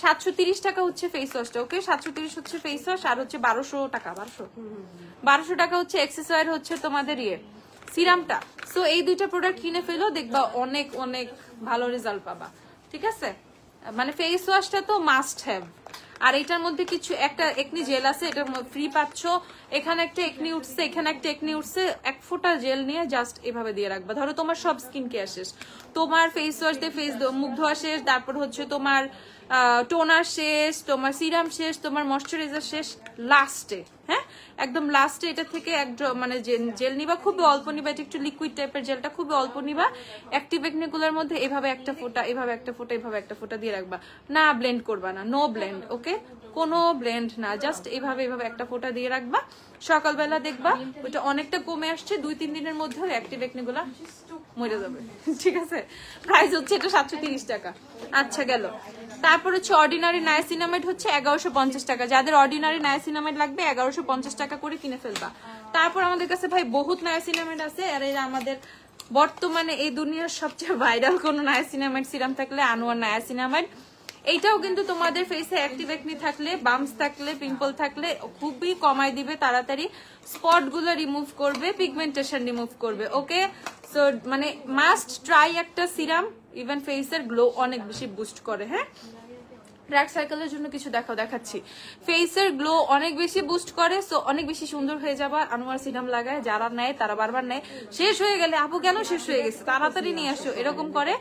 730 টাকা হচ্ছে ফেস ওয়াশটা। ওকে, 730 হচ্ছে ফেস ওয়াশ আর হচ্ছে 1200 টাকা, 1200 টাকা হচ্ছে এক্সেসওয়ার হচ্ছে তোমাদের ইয়ে সিরামটা। সো এই দুইটা প্রোডাক্ট কিনে ফেলো, দেখবা অনেক অনেক ভালো রেজাল্ট পাবা। ঠিক আছে, মানে ফেস ওয়াশটা তো মাস্ট হ্যাভ। আর এটার মধ্যে কিছু একটা একনি জেল আছে, এটা ফ্রি পাচ্ছ। এখানে একটা একনি উঠছে, এখানে একটা একনি উঠছে, এক ফোঁটা জেল নিয়ে জাস্ট এভাবে দিয়ে রাখবা। ধরো তোমার সব স্কিন কেয়ার শেষ, তোমার ফেস ওয়াশ দিয়ে মুখ ধোয়া শেষ, তারপর হচ্ছে তোমার টোনার শেষ, তোমার সিরাম শেষ, তোমার ময়শ্চারাইজার শেষ, লাস্টে হ্যাঁ একদম লাস্টে এটা থেকে একদম মানে জেল নিবা, খুবই অল্প নিবা, এটা একটু লিকুইড টাইপের জেলটা, খুবই অল্প নিবা। অ্যাক্টিভ একনিগুলোর মধ্যে এভাবে একটা ফোঁটা, এভাবে একটা ফোঁটা, এভাবে একটা ফোঁটা দিয়ে রাখবা। না ব্লেন্ড করবা না, নো ব্লেন্ড। ওকে, কোনো ব্লেন্ড না, জাস্ট এভাবে এভাবে একটা ফোঁটা দিয়ে রাখবা। সকালবেলা দেখবা ওইটা অনেকটা কমে আসছে, 2-3 দিনের মধ্যে অ্যাক্টিভ একনিগুলা মরে যাবে। ঠিক আছে, প্রাইস হচ্ছে এটা 730 টাকা। আচ্ছা গেল। তারপর হচ্ছে অর্ডিনারি নায়াসিনামাইড হচ্ছে 1150 টাকা। যাদের অর্ডিনারি নায়াসিনামাইড লাগবে 1150 টাকা করে কিনে ফেলবা। তারপর আমাদের কাছে ভাই বহুত নায়াসিনামাইড আছে, আর এই আমাদের বর্তমানে এই দুনিয়ার সবচেয়ে ভাইরাল কোন নায়াসিনামাইড সিরাম থাকলে আনোয়ার নায়াসিনামাইড। এইটাও কিন্তু তোমাদের ফেসে অ্যাক্টিভ একনি থাকলে, বাম্পস থাকলে, পিম্পল থাকলে খুবই কমাই দিবে তাড়াতাড়ি, স্পট গুলো রিমুভ করবে, পিগমেন্টেশন রিমুভ করবে। ওকে, সো মানে মাস্ট ট্রাই একটা সিরাম, ইভেন ফেসের গ্লো অনেক বেশি বুস্ট করে। হ্যাঁ, ব্ল্যাক সার্কেলের জন্য কিছু দেখাচ্ছি, ফেসের গ্লো অনেক বেশি বুস্ট করে, সো অনেক বেশি সুন্দর হয়ে যাবা আনোয়ার সিরাম লাগায়। যারা নেয় তারা বারবার নেয়, শেষ হয়ে গেলে আপু কেন শেষ হয়ে গেছে, তাড়াতাড়ি নিয়ে আসো, এরকম করে।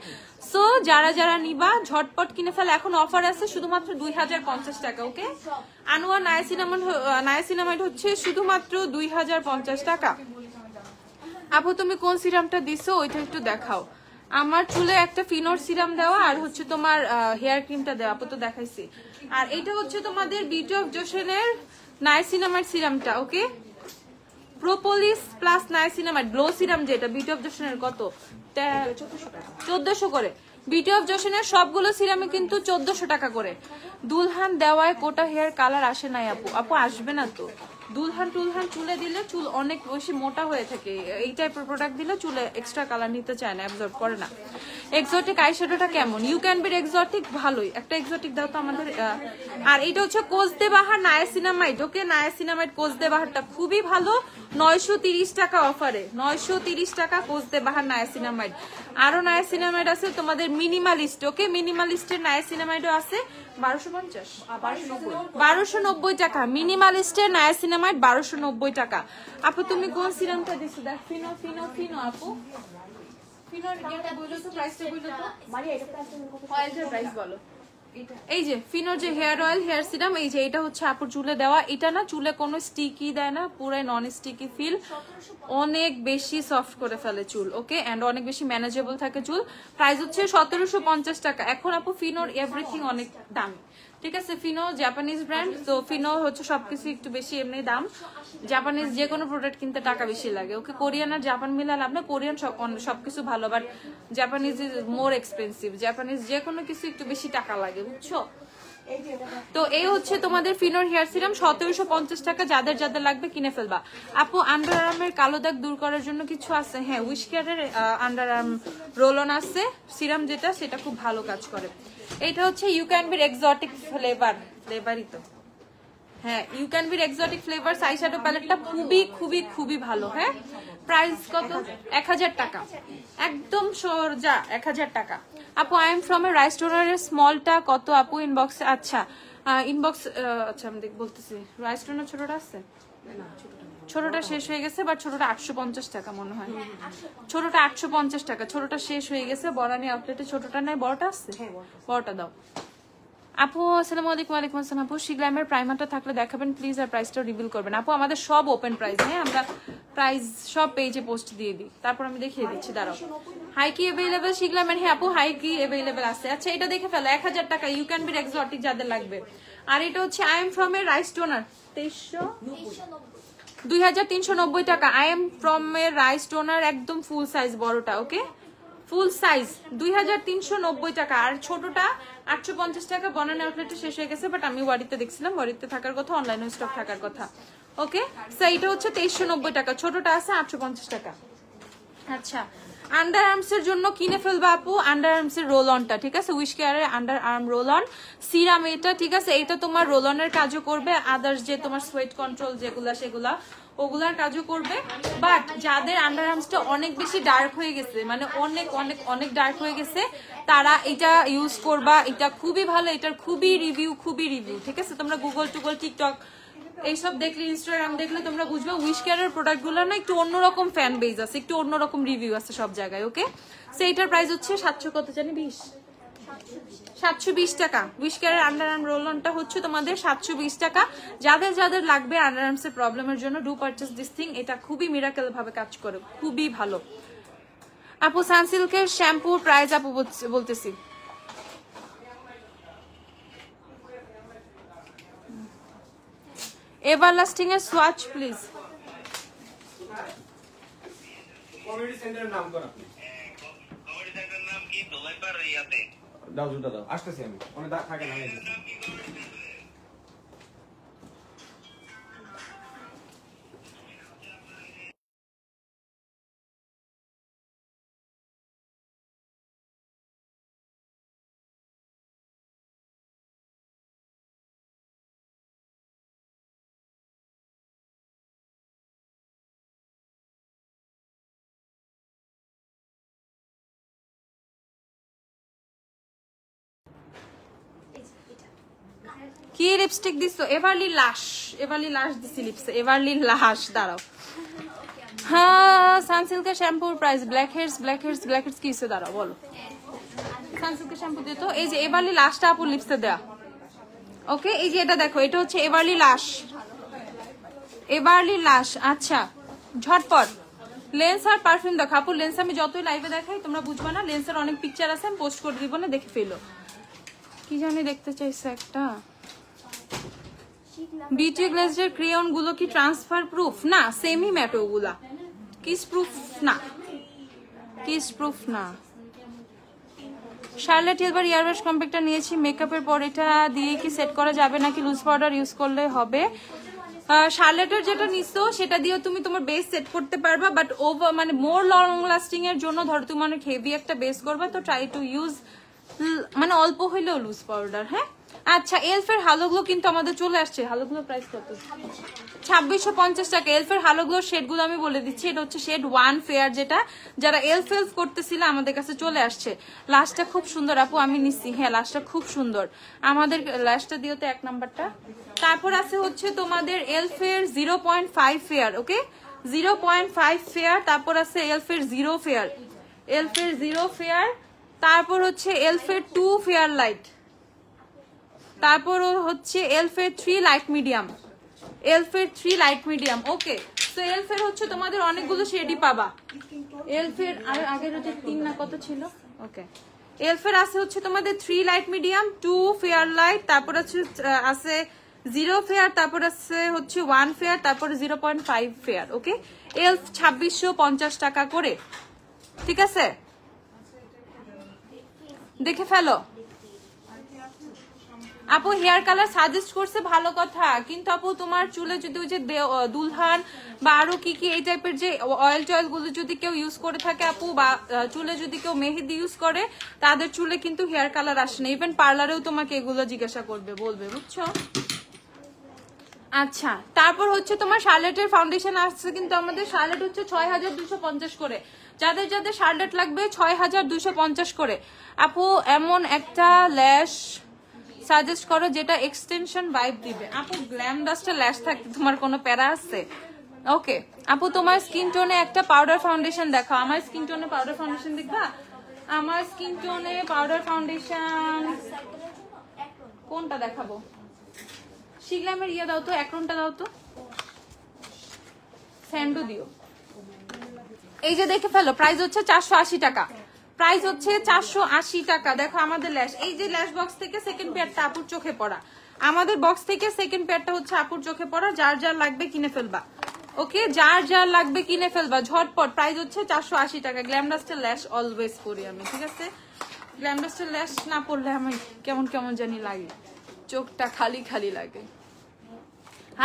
সো যারা যারা নিবা ঝটপট কিনে ফেলে, এখন অফার আছে শুধুমাত্র 2050 টাকা। ওকে, আনোয়ার নায়াসিনামাইড হচ্ছে শুধুমাত্র 2050 টাকা। আপু তুমি কোন সিরামটা দিছো ওইটা একটু দেখাও। আমার চুলে একটা ফিনোর সিরাম দেওয়া আর হচ্ছে তোমার হেয়ার ক্রিমটা দেওয়া, আপু তো দেখাইছি। আর এটা হচ্ছে তোমাদের বিউটি অফ জোশনের নায়াসিনামাইড সিরামটা। Okay, propolis plus niacinamide glow serum, যেটা বিউটি অফ জোশনের কত 1400 করে। বিউটি অফ জোশনের সবগুলো সিরামে কিন্তু 1400 টাকা করে। দুলহান দেওয়ায় কোটা হেয়ার কালার আসে নাই আপু, আপু আসবে না তো। দুলহান চুলে দিলে চুল অনেক বেশি মোটা হয়ে থাকে, এই টাইপের প্রোডাক্ট দিলে চুলে এক্সট্রা কালার নিতে চায় না, অ্যাবজর্ব করে না। এক্সোটিক আইশ্যাডোটা কেমন? ইউ ক্যান বির এক্সোটিক ভালোই, একটা এক্সোটিক দাও তো আমাদের। আর এটা হচ্ছে কোজদে বাহার নায়াসিনামাইড। ওকে, নায়াসিনামাইড কোজদে বাহারটা খুবই ভালো, 930 টাকা অফারে, 930 টাকা কোজদে বাহার নায়াসিনামাইড। আরো নায়াসিনামাইড আছে তোমাদের মিনিমালিস্ট। ওকে, মিনিমালিস্টের নায়াসিনামাইডও আছে 1290 টাকা। মিনিমালিস্টের নায়াসিনামাইড 1290 টাকা। আপু তুমি কোন সিরামটা দিছো? দেখ, ফিনো আপু, ফিনোর এটা বলো তো, প্রাইসটা বলো তো, অয়েলটার প্রাইস বলো। এই যে ফিনোর যে হেয়ার অয়েল, হেয়ার সিরাম, এই যে এটা হচ্ছে আপুর চুলে দেওয়া। এটা না চুলে কোনো স্টিকি দেয় না, পুরাই নন স্টিকি ফিল, অনেক বেশি সফট করে ফেলে চুল। ওকে, এন্ড অনেক বেশি ম্যানেজেবল থাকে চুল। প্রাইস হচ্ছে 1750 টাকা। এখন আপু ফিনোর এভরিথিং অনেক দামি, ঠিক আছে। ফিনো জাপানিজ ব্র্যান্ড, তো ফিনো হচ্ছে সবকিছু একটু বেশি এমনি দাম। জাপানিজ যে কোনো প্রোডাক্ট কিনতে টাকা বেশি লাগে। ওকে, কোরিয়ান আর জাপান মিলা লাভ না, কোরিয়ান সবকিছু ভালো, but Japanese is more expensive. Japanese যে কোনো কিছু একটু বেশি টাকা লাগে, বুঝছো। তো এই হচ্ছে তোমাদের ফিনোর হেয়ার সিরাম 1750 টাকা। যাদের যাদের লাগবে কিনে ফেলবা। আপু আন্ডার আর্মের কালো দাগ দূর করার জন্য কিছু আছে? হ্যাঁ, উইশ কেয়ারের আন্ডার আর্ম রোল অন আছে সিরাম, যেটা সেটা খুব ভালো কাজ করে। এটা হচ্ছে ইউ ক্যান বির এক্সোটিক ফ্লেভারই তো, হ্যাঁ, ইউ ক্যান বির এক্সোটিক ফ্লেভার আইশ্যাডো প্যালেটটা খুবই খুবই খুবই ভালো। হ্যাঁ, প্রাইস কত? 1000 টাকা, একদম সোজা 1000 টাকা। আপু I am from a rice টোনারের স্মলটা কত আপু? ইনবক্সে। আচ্ছা, ইনবক্স, আচ্ছা আমি বলতেছি। রাইস টোনার ছোটটা আছে? ছোটটা শেষ হয়ে গেছে, বাট ছোটটা 850 টাকা মনে হয়। ছোটটা 850 টাকা, ছোটটা শেষ হয়ে গেছে। বরানি আউটলেটে ছোটটা নেই, বড়টা আছে? বড়টা দাও। আপু আসসালামু আলাইকুম। ওয়ালাইকুম আসসালাম। আপু শিগ্লামের প্রাইমারটা থাকলে দেখাবেন প্লিজ, আর প্রাইসটা রিভিল করবেন। আপু আমাদের সব ওপেন প্রাইস, হ্যাঁ, আমরা প্রাইস সব পেজে পোস্ট দিয়ে দিই, তারপর আমি দেখিয়ে দিচ্ছি, দাঁড়াও। হাই কি अवेलेबल শিখলামের? হ্যাঁ আপু হাই কি अवेलेबल আছে। আচ্ছা এটা দেখে ফেলো 1000 টাকা, ইউ ক্যান বি এক্সোটিক যাদের লাগবে। আর এটা হচ্ছে I am from a rice toner 2390 টাকা। I am from a rice toner একদম ফুল সাইজ বড়টা, ওকে ফুল সাইজ 2390 টাকা। আর ছোটটা 850 টাকা। বনানী আউটলেটে শেষ হয়ে গেছে, বাট আমি ওয়ারিতে দেখছিলাম, ওয়ারিতে থাকার কথা, অনলাইনে স্টক থাকার কথা। ওকে সো এটা হচ্ছে 2390 টাকা, ছোটটা আছে 850 টাকা। আচ্ছা আন্ডার আর্মস এর জন্য কিনে ফেলবা আপু আন্ডার আর্মস এর রোল অনটা, ঠিক আছে উইশ কেয়ারের under arm roll on serum এটা, ঠিক আছে এটা তোমার রোল অনের কাজও করবে, আদার্স যে তোমার সোয়েট কন্ট্রোল যেগুলা সেগুলা ওগুলার কাজও করবে। বাট যাদের আন্ডার আর্মসটা অনেক বেশি ডার্ক হয়ে গেছে, মানে অনেক অনেক অনেক ডার্ক হয়ে গেছে, তারা এটা ইউজ করবা, এটা খুবই ভালো, এটার খুবই রিভিউ, ঠিক আছে তোমরা গুগল টুগল টিকটক এইসব দেখলে, ইনস্টাগ্রাম দেখলে তোমরা বুঝবে উইশ কেয়ারের প্রোডাক্ট গুলো না একটু অন্যরকম ফ্যান বেজ আছে, একটু অন্যরকম রিভিউ আছে সব জায়গায়। ওকে সো এটার প্রাইস হচ্ছে 700 কত জানি 720 টাকা। উইশ কেয়ারের আন্ডার আর্ম রোল অনটা হচ্ছে তোমাদের 720 টাকা। যাদের যাদের লাগবে আন্ডার আর্মস এর প্রবলেমের জন্য ডু পারচেজ দিস থিং, এটা খুবই মিরাকেল ভাবে কাজ করে, খুবই ভালো। আপু সানসিল্কের শ্যাম্পুর প্রাইস আপু বলতেছি, এভারলাস্টিং এর সোয়াচ প্লিজ। কমিউনিটি সেন্টারের নাম করা কমিউনিটি সেন্টারের নাম কি দোলাইপার ইয়াতে দাও জুতা দাও আসতেছি আমি অনেক দাগ থাকে না। কি লিপস্টিক দিছো? এভারলি লাশ দিছি লিপসে, এভারলি লাশ। দাঁড়াও হ্যাঁ সানসিল্কের শ্যাম্পুর প্রাইস ব্ল্যাক হেডস কি হচ্ছে? দাঁড়াও বলো সানসিল্কের শ্যাম্পু দিয়ে তো এই যে এভারলি লাশটা আপুর লিপসে দেয়া। ওকে এই যে এটা দেখো, এটা হচ্ছে এভারলি লাশ। আচ্ছা ঝটপট লেন্স আর পারফিউম দেখো আপু। লেন্স আমি যতই লাইভে দেখাই তোমরা বুঝবা না, লেন্সের অনেক পিকচার আছে, আমি পোস্ট করে দিব না, দেখে ফেলো। কি জানি দেখতে চাইছে একটা বিউটি গ্লেজের ক্রেয়ন গুলো কি ট্রান্সফার প্রুফ? না সেমি ম্যাট ওগুলা, কিস প্রুফ না। শার্লেট এলবার ইয়ারব্রাশ কম্প্যাক্টটা নিয়েছি, মেকআপের পর এটা দিয়ে কি সেট করা যাবে নাকি লুজ পাউডার ইউজ করলে হবে? শার্লেটের যেটা নিছো সেটা দিয়ে তুমি তোমার বেস সেট করতে পারবা, বাট ওভার মানে মোর লং লাস্টিং এর জন্য ধরো তুমি অনেক হেভি একটা বেস করবা, তো ট্রাই টু ইউজ মানে অল্প হইলেও লুজ পাউডার। হ্যাঁ আচ্ছা এলফের হালোগুলো কিন্তু আমাদের চলে আসছে। হালোগুলোর প্রাইস কত? 2650 টাকা। এলফের হালোগুলোর শেড গুলো আমি বলে দিচ্ছি, এটা হচ্ছে শেড 1 ফেয়ার, যেটা যারা এলফ করতেছিল আমাদের কাছে চলে আসছে। লাস্টটা খুব সুন্দর আপু, আমি নিচ্ছি। হ্যাঁ লাস্টটা খুব সুন্দর, আমাদের লাস্টটা দিও তো 1 নাম্বারটা। তারপর আছে হচ্ছে তোমাদের এলফের 0.5 ফেয়ার, ওকে 0.5 ফেয়ার। তারপর আছে এলফের 0 ফেয়ার, তারপর হচ্ছে এলফের 2 ফেয়ার লাইট, তারপর হচ্ছে এলফের 3 লাইট মিডিয়াম। ওকে তো এলফের হচ্ছে তোমাদের অনেকগুলো শেডই পাবা। এলফের আর আগের হচ্ছে 3 না কত ছিল? ওকে এলফের আছে হচ্ছে তোমাদের 3 লাইট মিডিয়াম, 2 ফেয়ার লাইট, তারপর আছে 0 ফেয়ার, তারপর আছে হচ্ছে 1 ফেয়ার, তারপর 0.5 ফেয়ার। ওকে এলফ 2650 টাকা করে, ঠিক আছে দেখে ফেলো। আপু হেয়ার কালার সাজেস্ট করছে ভালো কথা, কিন্তু আপু তোমার চুলে যদি ওই যে দুলহান বা আরো কি কি এই টাইপের যে অয়েল টয়েল গুলো যদি কেউ ইউজ করে থাকে আপু, বা চুলে যদি কেউ মেহেদি ইউজ করে, তাদের চুলে কিন্তু হেয়ার কালার আসে না। ইভেন পার্লারেও তোমাকে এগুলো জিজ্ঞাসা করবে, বলবে, বুঝছো? আচ্ছা তারপর হচ্ছে তোমার শার্লেটের ফাউন্ডেশন আসছে, কিন্তু আমাদের শার্লেট হচ্ছে 6250 করে। যাদের যাদের শার্লেট লাগবে 6250 করে। আপু এমন একটা ল্যাশ সাজেস্ট করো যেটা এক্সটেনশন ভাইব দিবে। আপু গ্ল্যাম ডাস্টার ল্যাশ থাকতে তোমার কোনো প্যারা আছে? ওকে আপু তোমার স্কিন টোনে একটা পাউডার ফাউন্ডেশন দেখাও। আমার স্কিন টোনে পাউডার ফাউন্ডেশন দেখবা? আমার স্কিন টোনে পাউডার ফাউন্ডেশন কোনটা দেখাবো? শিগলামের ইয়ে দাও তো, অ্যাক্রনটা দাও তো, স্যান্ডো দিও। এই যে দেখে ফেলো, প্রাইস হচ্ছে 480 টাকা। প্রাইস হচ্ছে 480 টাকা। দেখো আমাদের ল্যাশ, এই যে ল্যাশ বক্স থেকে সেকেন্ড পেয়ারটা আপুর চোখে পড়া, আমাদের বক্স থেকে সেকেন্ড পেয়ারটা হচ্ছে আপুর চোখে পড়া। যার যার লাগবে কিনে ফেলবা, ওকে, যার যার লাগবে কিনে ফেলবা ঝটপট। প্রাইস হচ্ছে 480 টাকা। গ্ল্যামডাস্টের ল্যাশ অলওয়েজ পরি আমি, ঠিক আছে? গ্ল্যামডাস্টের ল্যাশ না পড়লে আমি কেমন কেমন জানি লাগে, চোখটা খালি খালি লাগে।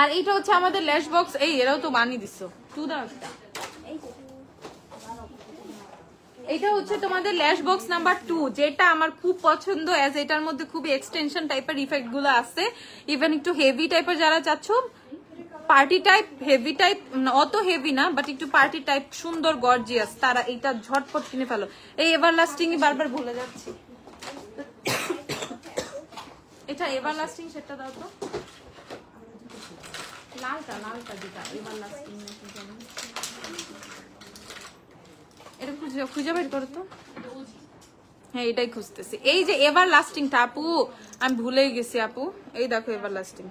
আর এইটা হচ্ছে আমাদের ল্যাশ বক্স, এই এরাও তো বানিয়ে দিছো, টু দাও একটা। এটা হচ্ছে তোমাদের ল্যাশ বক্স নাম্বার 2, যেটা আমার খুব পছন্দ, অ্যাজ এটার মধ্যে খুবই এক্সটেনশন টাইপের ইফেক্ট গুলো আছে। ইভেন একটু হেভি টাইপের যারা চাচ্ছ, পার্টি টাইপ, হেভি টাইপ, অত হেভি না বাট একটু পার্টি টাইপ, সুন্দর গর্জিয়াস, তারা এটা ঝটপট কিনে ফেলো। এই এভারলাস্টিং বারবার ভুলে যাচ্ছি, এটা এভারলাস্টিং, সেটা দাও তো, লালটা লালটা যেটা এভারলাস্টিং, এটা খুঁজে বের করো তো। হ্যাঁ এটাই খুঁজতেছি, এই যে এভারলাস্টিংটা আপু, আমি ভুলেই গেছি আপু। এই দেখো এভারলাস্টিং,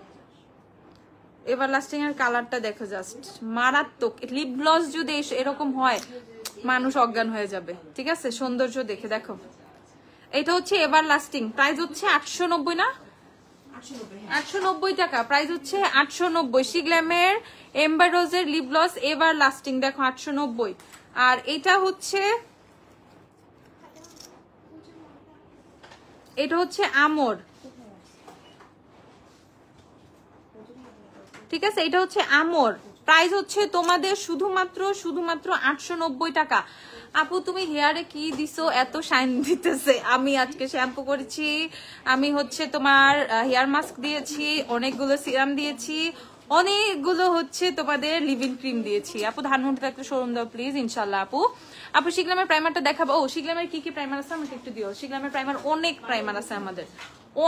এভারলাস্টিং এর কালারটা দেখো, জাস্ট মারাত্মক। লিপ গ্লস যদি এরকম হয় মানুষ অজ্ঞান হয়ে যাবে, ঠিক আছে? সৌন্দর্য দেখে দেখো। এটা হচ্ছে এভারলাস্টিং, প্রাইস হচ্ছে 890 না, 890 টাকা। প্রাইস হচ্ছে 890। শিগ্ল্যামের এম্বার রোজের লিপ গ্লস এভারলাস্টিং, দেখো 890। আর এটা হচ্ছে আমর, ঠিক আছে? এটা হচ্ছে আমর, প্রাইস হচ্ছে তোমাদের শুধুমাত্র 890 টাকা। আপু তুমি হেয়ারে কি দিছো, এত শাইন দিতেছে? আমি আজকে শ্যাম্পু করেছি, আমি হচ্ছে তোমার হেয়ার মাস্ক দিয়েছি, অনেকগুলো সিরাম দিয়েছি, অনেকগুলো হচ্ছে তোমাদের লিভিং ক্রিম দিয়েছি। আপু ধানমন্ডিতে একটা শোরুম দাও প্লিজ, ইনশাল্লাহ। আপু শিগ্লামের প্রাইমারটা দেখাবো। ও শিগ্লামের কি কি প্রাইমার আছে আমাকে একটু দিও। শিগ্লামের প্রাইমার, অনেক প্রাইমার আছে আমাদের,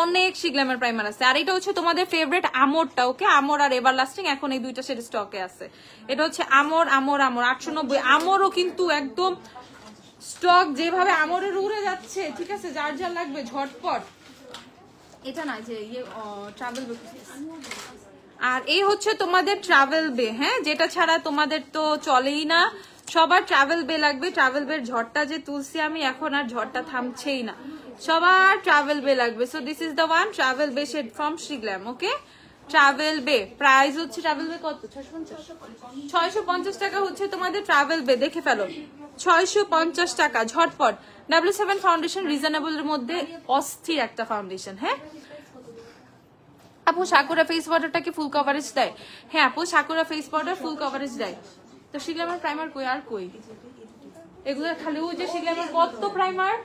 অনেক শিগ্লামের প্রাইমার আছে। আর এটা হচ্ছে তোমাদের ফেভারিট আমরটা, ওকে, আমর আর এভারলাস্টিং, এখন এই দুইটা সেট স্টকে আছে। এটা হচ্ছে আমর 890। আমরও কিন্তু একদম স্টক যেভাবে আমরের উড়ে যাচ্ছে, ঠিক আছে? যার যার লাগবে ঝটপট। এটা না যে ইয়ে ট্রাভেল বে, আর এই হচ্ছে তোমাদের ট্রাভেল বে, হ্যাঁ, যেটা ছাড়া তোমাদের তো চলেই না, সবার ট্রাভেল বে লাগবে। ট্রাভেল বের ঝড়টা যে তুলছি আমি এখন, আর ঝড়টা থামছেই না, সবার ট্রাভেল বে লাগবে। So this is the one, travel বে শেড ফ্রম শিগ্ল্যাম, ওকে? ট্রাভেল বে প্রাইস হচ্ছে, ট্রাভেল বে কত? 650 টাকা হচ্ছে তোমাদের ট্রাভেল বে, দেখে ফেলো, 650 টাকা ঝটপট। W7 ফাউন্ডেশন, রিজনেবল এর মধ্যে অস্থির একটা ফাউন্ডেশন। হ্যাঁ আপু সাকুরা ফেস পাউডারটা কি ফুল কভারেজ দেয়? হ্যাঁ আপু সাকুরা ফেস পাউডার ফুল কভারেজ দেয়। তো শিগ্ল্যামের প্রাইমার কই আর কই? এগুলো খালি ওই যে শিগ্ল্যামের কত প্রাইমার,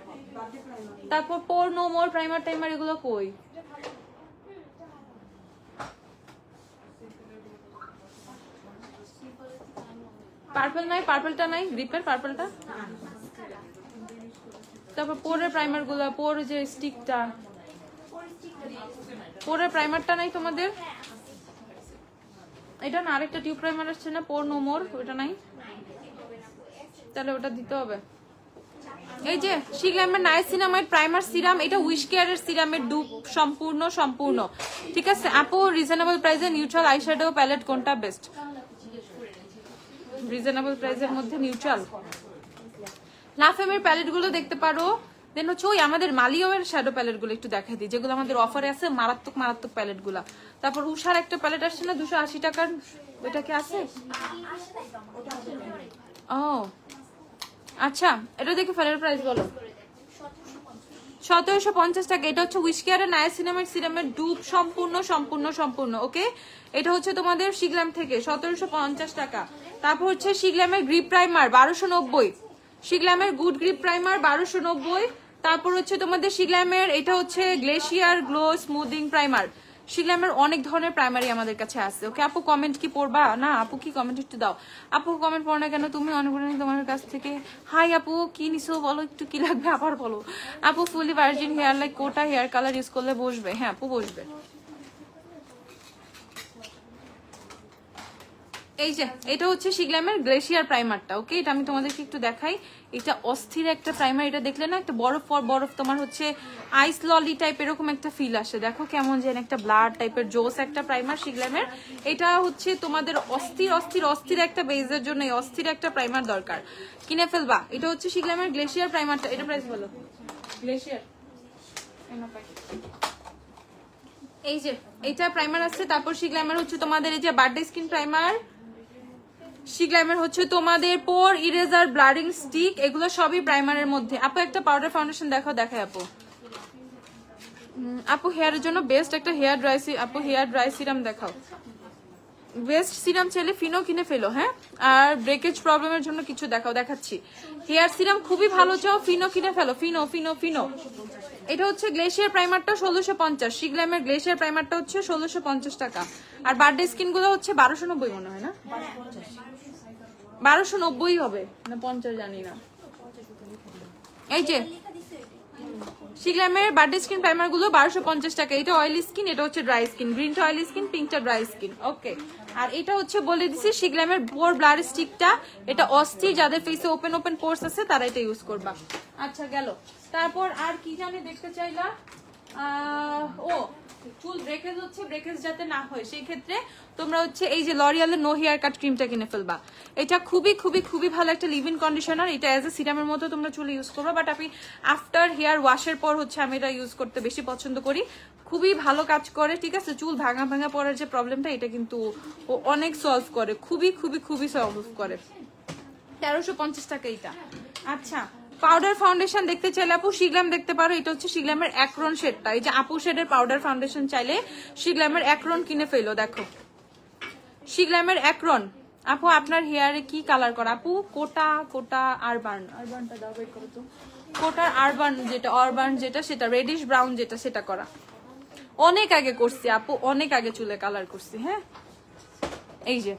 তারপর পোর নো মোর প্রাইমার টাইমার, এগুলো কই? পার্পল নাই, পার্পলটা নাই, গ্রিপের পার্পলটা। তারপর পোরের প্রাইমার গুলো, পোর যে স্টিকটা, পোরের প্রাইমারটা নাই তোমাদের? এটা না, আরেকটা টিউব প্রাইমার আসছে না, পোর নো মোর, ওটা নাই, তাহলে ওটা দিতে হবে। এই যে শিগ্ল্যামের নাইসিনামাইড প্রাইমার সিরাম, এটা উইশ কেয়ারের সিরামের ডুপ, সম্পূর্ণ ঠিক আছে আপু। রিজনেবল প্রাইসে নিউট্রাল আইশ্যাডো প্যালেট কোনটা বেস্ট? রিজনেবল প্রাইসের মধ্যে নিউট্রাল লাফেমের প্যালেট গুলো দেখতে পারো। দেন হচ্ছে ওই আমাদের মালিওয়ের শ্যাডো প্যালেট গুলো একটু দেখা দিই, যেগুলো আমাদের অফারে আছে, মারাত্মক প্যালেট গুলা। তারপর উষার একটা প্যালেট আসছে না 280 টাকার, ওইটা কি আছে? ও আচ্ছা, এটা দেখে ফেলের প্রাইস বলো। 1750 টাকা। এটা হচ্ছে উইশ কেয়ারের নায়াসিনামাইড সিরামের ডুপ, সম্পূর্ণ ওকে। এটা হচ্ছে তোমাদের শিগ্ল্যাম থেকে 1750 টাকা। তারপর হচ্ছে শিগ্ল্যামের গ্রিপ প্রাইমার 1290, শিগ্ল্যামের গুড গ্রিপ প্রাইমার 1290। তারপর হচ্ছে তোমাদের শিগ্ল্যামের এটা হচ্ছে গ্লেশিয়ার গ্লো স্মুদিং প্রাইমার। শিগ্ল্যামের অনেক ধরনের প্রাইমারি আমাদের কাছে আছে, ওকে। আপু কমেন্ট কি পড়বা না? আপু কি কমেন্ট একটু দাও। আপু কমেন্ট পড়ো না কেন তুমি? অনেক তোমার কাছ থেকে হাই আপু, কি নিছো বলো একটু, কি লাগবে আবার বলো। আপু ফুলি ভার্জিন হেয়ার লাইক কোটা হেয়ার কালার ইউজ করলে বসবে? হ্যাঁ আপু বসবে। এই যে এটা হচ্ছে শিগ্ল্যামের গ্লেশিয়ার প্রাইমারটা। ওকে, এটা আমি তোমাদেরকে একটু দেখাই। এটা অস্থির একটা প্রাইমার। এটা দেখলে না একটা বরফ বরফ তোমার হচ্ছে আইস ললি টাইপ এরকম একটা ফিল আসে। দেখো কেমন যেন একটা ব্লাড টাইপের জোস একটা প্রাইমার শিগ্ল্যামের। এটা হচ্ছে তোমাদের অস্থির অস্থির অস্থির একটা বেজের জন্য অস্থির একটা প্রাইমার দরকার, কিনে ফেলবা। এটা হচ্ছে শিগ্ল্যামের গ্লেশিয়ার প্রাইমারটা। এটা প্রাইস বলো গ্লেশিয়ার। এই যে এইটা প্রাইমার আছে। তারপর শিগ্ল্যামের হচ্ছে তোমাদের এই যে বার্থডে স্কিন প্রাইমার, শিগ্ল্যামের হচ্ছে তোমাদের পোর ইরেজার, ব্লারিং স্টিক, এগুলো সবই প্রাইমারের মধ্যে। আপু একটা পাউডার ফাউন্ডেশন দেখায় আপু। আপু হেয়ারের জন্য বেস্ট একটা হেয়ার ড্রাই, আপু হেয়ার ড্রাই সিরাম দেখাও। বেস্ট সিরাম চাইলে ফিনো কিনে ফেলো। হ্যাঁ, আর ব্রেকেজ প্রবলেমের জন্য কিছু দেখাচ্ছি। হেয়ার সিরাম খুবই ভালো চাও, ফিনো কিনে ফেলো। ফিনো ফিনো ফিনো। এটা হচ্ছে গ্লেশিয়ার প্রাইমারটা 1650। শিগ্ল্যামের গ্লেশিয়ার প্রাইমারটা হচ্ছে 1650 টাকা। আর বার্থডে স্কিন গুলো হচ্ছে 1290 মনে হয় না, 1290 হবে না 50 জানি না। এই যে শিগ্ল্যামের বার্থডে স্কিন প্রাইমার গুলো 1250 টাকা। এটা অয়েলি স্কিন, এটা হচ্ছে ড্রাই স্কিন। গ্রিনটা অয়েলি স্কিন, পিঙ্কটা ড্রাই স্কিন। ওকে, আর এটা হচ্ছে বলে দিছি শিগ্ল্যামের পোর ব্লার স্টিকটা। এটা অস্থির, যাদের ফেসে ওপেন ওপেন পোরস আছে তারা এটা ইউজ করবা। আচ্ছা গেল। তারপর আর কি জানি দেখতে চাইলা? ও চুল ব্রেকেজ হচ্ছে, ব্রেকেজ যাতে না হয় সেই ক্ষেত্রে তোমরা হচ্ছে এই যে লরিয়ালের নো হেয়ার কাট ক্রিমটা কিনে ফেলবা। এটা খুবই খুবই খুবই ভালো একটা লিভ ইন কন্ডিশনার। এটা এজ এ সিরামের মতো তোমরা চুলে ইউজ করবা, বাট আমি আফটার হেয়ার ওয়াশের পর হচ্ছে আমি এটা ইউজ করতে বেশি পছন্দ করি। খুবই ভালো কাজ করে, ঠিক আছে। চুল ভাঙা ভাঙা পড়ার যে প্রবলেমটা এটা কিন্তু ও অনেক সলভ করে, খুবই খুবই খুবই সলভ করে। 1350 টাকা এইটা। আচ্ছা, পাউডার ফাউন্ডেশন দেখতে চাইলে আপু শিগ্ল্যাম দেখতে পারো। এটা হচ্ছে শিগ্ল্যামের অ্যাক্রন শেডটা। এই যে আপু শেডের পাউডার ফাউন্ডেশন চাইলে শিগ্ল্যামের অ্যাক্রন কিনে ফেলো। দেখো শিগ্ল্যামের অ্যাক্রন। আপু আপনার হেয়ারে কি কালার করা? আপু কোটা কোটা আরবান, আরবানটা দাও, বের করো তো। কোটার আরবান যেটা, অরবান যেটা, সেটা রেডিশ ব্রাউন যেটা, সেটা করা অনেক আগে করছি আপু, অনেক আগে চুলে কালার করছি। হ্যাঁ, এই যে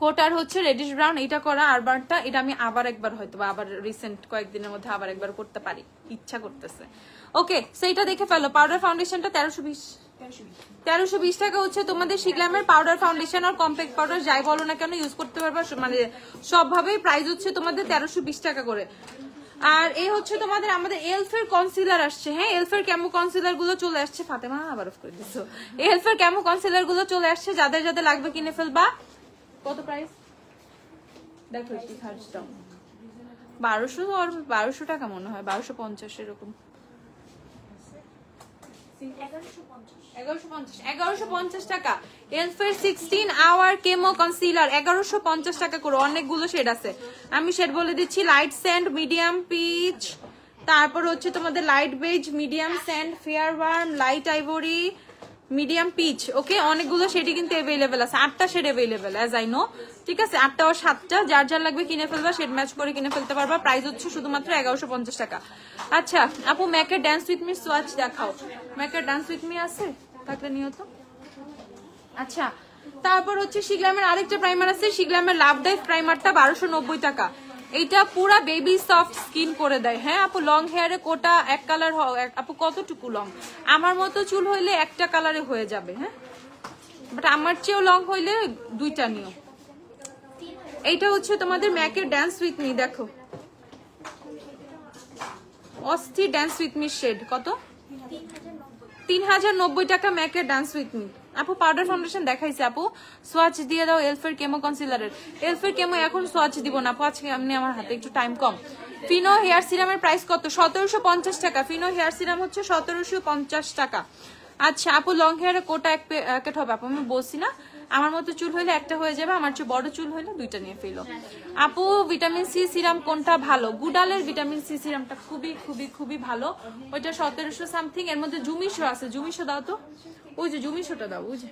কোটার হচ্ছে রেডিশ ব্রাউন, এটা করা। আরবানটা এটা আমি আবার একবার হয়তো আবার রিসেন্ট কয়েকদিনের মধ্যে আবার একবার করতে পারি, ইচ্ছা করতেছে। ওকে, সেইটা দেখে ফেলো। পাউডার ফাউন্ডেশনটা 1320 টাকা হচ্ছে তোমাদের শিগ্ল্যামের পাউডার ফাউন্ডেশন আর কম্প্যাক্ট পাউডার যাই বলো না কেন ইউজ করতে পারবা, মানে সবভাবেই প্রাইস হচ্ছে তোমাদের 1320 টাকা করে। আর এই হচ্ছে তোমাদের আমাদের এলফের কনসিলার আসছে। হ্যাঁ, এলফের ক্যামো কনসিলার গুলো চলে আসছে। ফাতেমা আবার অফ করে দিছো। এলফের ক্যামো কনসিলার গুলো চলে আসছে, যাদের যাদের লাগবে কিনে ফেলবা। কত প্রাইস দেখো, একটু সার্চ দাও। 1200 টাকা মনে হয়, 1250 এরকম। 1150 টাকা। এলফের 16 আওয়ার কেমো কনসিলার 1150 টাকা করে। অনেকগুলো শেড আছে, আমি শেড বলে দিচ্ছি। লাইট স্যান্ড, মিডিয়াম পিচ, তারপর হচ্ছে তোমাদের light beige, medium sand, fair warm, light ivory, medium peach. Okay, অনেকগুলো শেডই কিন্তু অ্যাভেলেবেল আছে। 8টা shade available as I know, ঠিক আছে। 8টা ও 7টা, যার যার লাগবে কিনে ফেলবা, শেড ম্যাচ করে কিনে ফেলতে পারবা। প্রাইস হচ্ছে শুধুমাত্র 1150 টাকা। আচ্ছা আপু ম্যাকের ডান্স উইথ মি সোয়াচ দেখাও। ম্যাকের ডান্স উইথ মি আছে থাকলে নিও তো। আচ্ছা, তারপর হচ্ছে শিগ্ল্যামের আরেকটা প্রাইমার আছে, শিগ্ল্যামের লাভ ডাইভ প্রাইমারটা 1290 টাকা। এইটা পুরা বেবি সফট স্কিন করে দেয়। হ্যাঁ আপু, লং হেয়ারে কোটা এক কালার, আপু কতটুকু লং? আমার মতো চুল হইলে একটা কালারে হয়ে যাবে। হ্যাঁ, বাট আমার চেয়েও লং হইলে 2টা নিও। এইটা হচ্ছে তোমাদের ম্যাকের ডান্স উইথ মি। দেখো অস্থির ডান্স উইথ মি শেড। কত? 3090 টাকা ম্যাকের ডান্স উইথ মি। আপু পাউডার ফাউন্ডেশন দেখাইছে, আপু সোয়াচ দিয়ে দাও এলফের কেমো কনসিলারের। এলফের কেমো এখন সোয়াচ দিব না আপু, আজকে এমনি আমার হাতে একটু টাইম কম। ফিনো হেয়ার সিরামের প্রাইস কত? 1750 টাকা। ফিনো হেয়ার সিরাম হচ্ছে 1750 টাকা। আচ্ছা আপু লং হেয়ারে কোটা এক প্যাকেট হবে আপু? আমি বলছি না, আমার মতো চুল হইলে একটা হয়ে যাবে, আমার চেয়ে বড় চুল হইলে 2টা নিয়ে ফেলো। আপু ভিটামিন সি সিরাম কোনটা ভালো? গুডালের ভিটামিন সি সিরামটা খুবই খুবই খুবই ভালো। ওইটা 1700 সামথিং। এর মধ্যে জুমিশো আছে, জুমিশো দাও তো। ওই যে জুমিশোটা দাও, ওই যে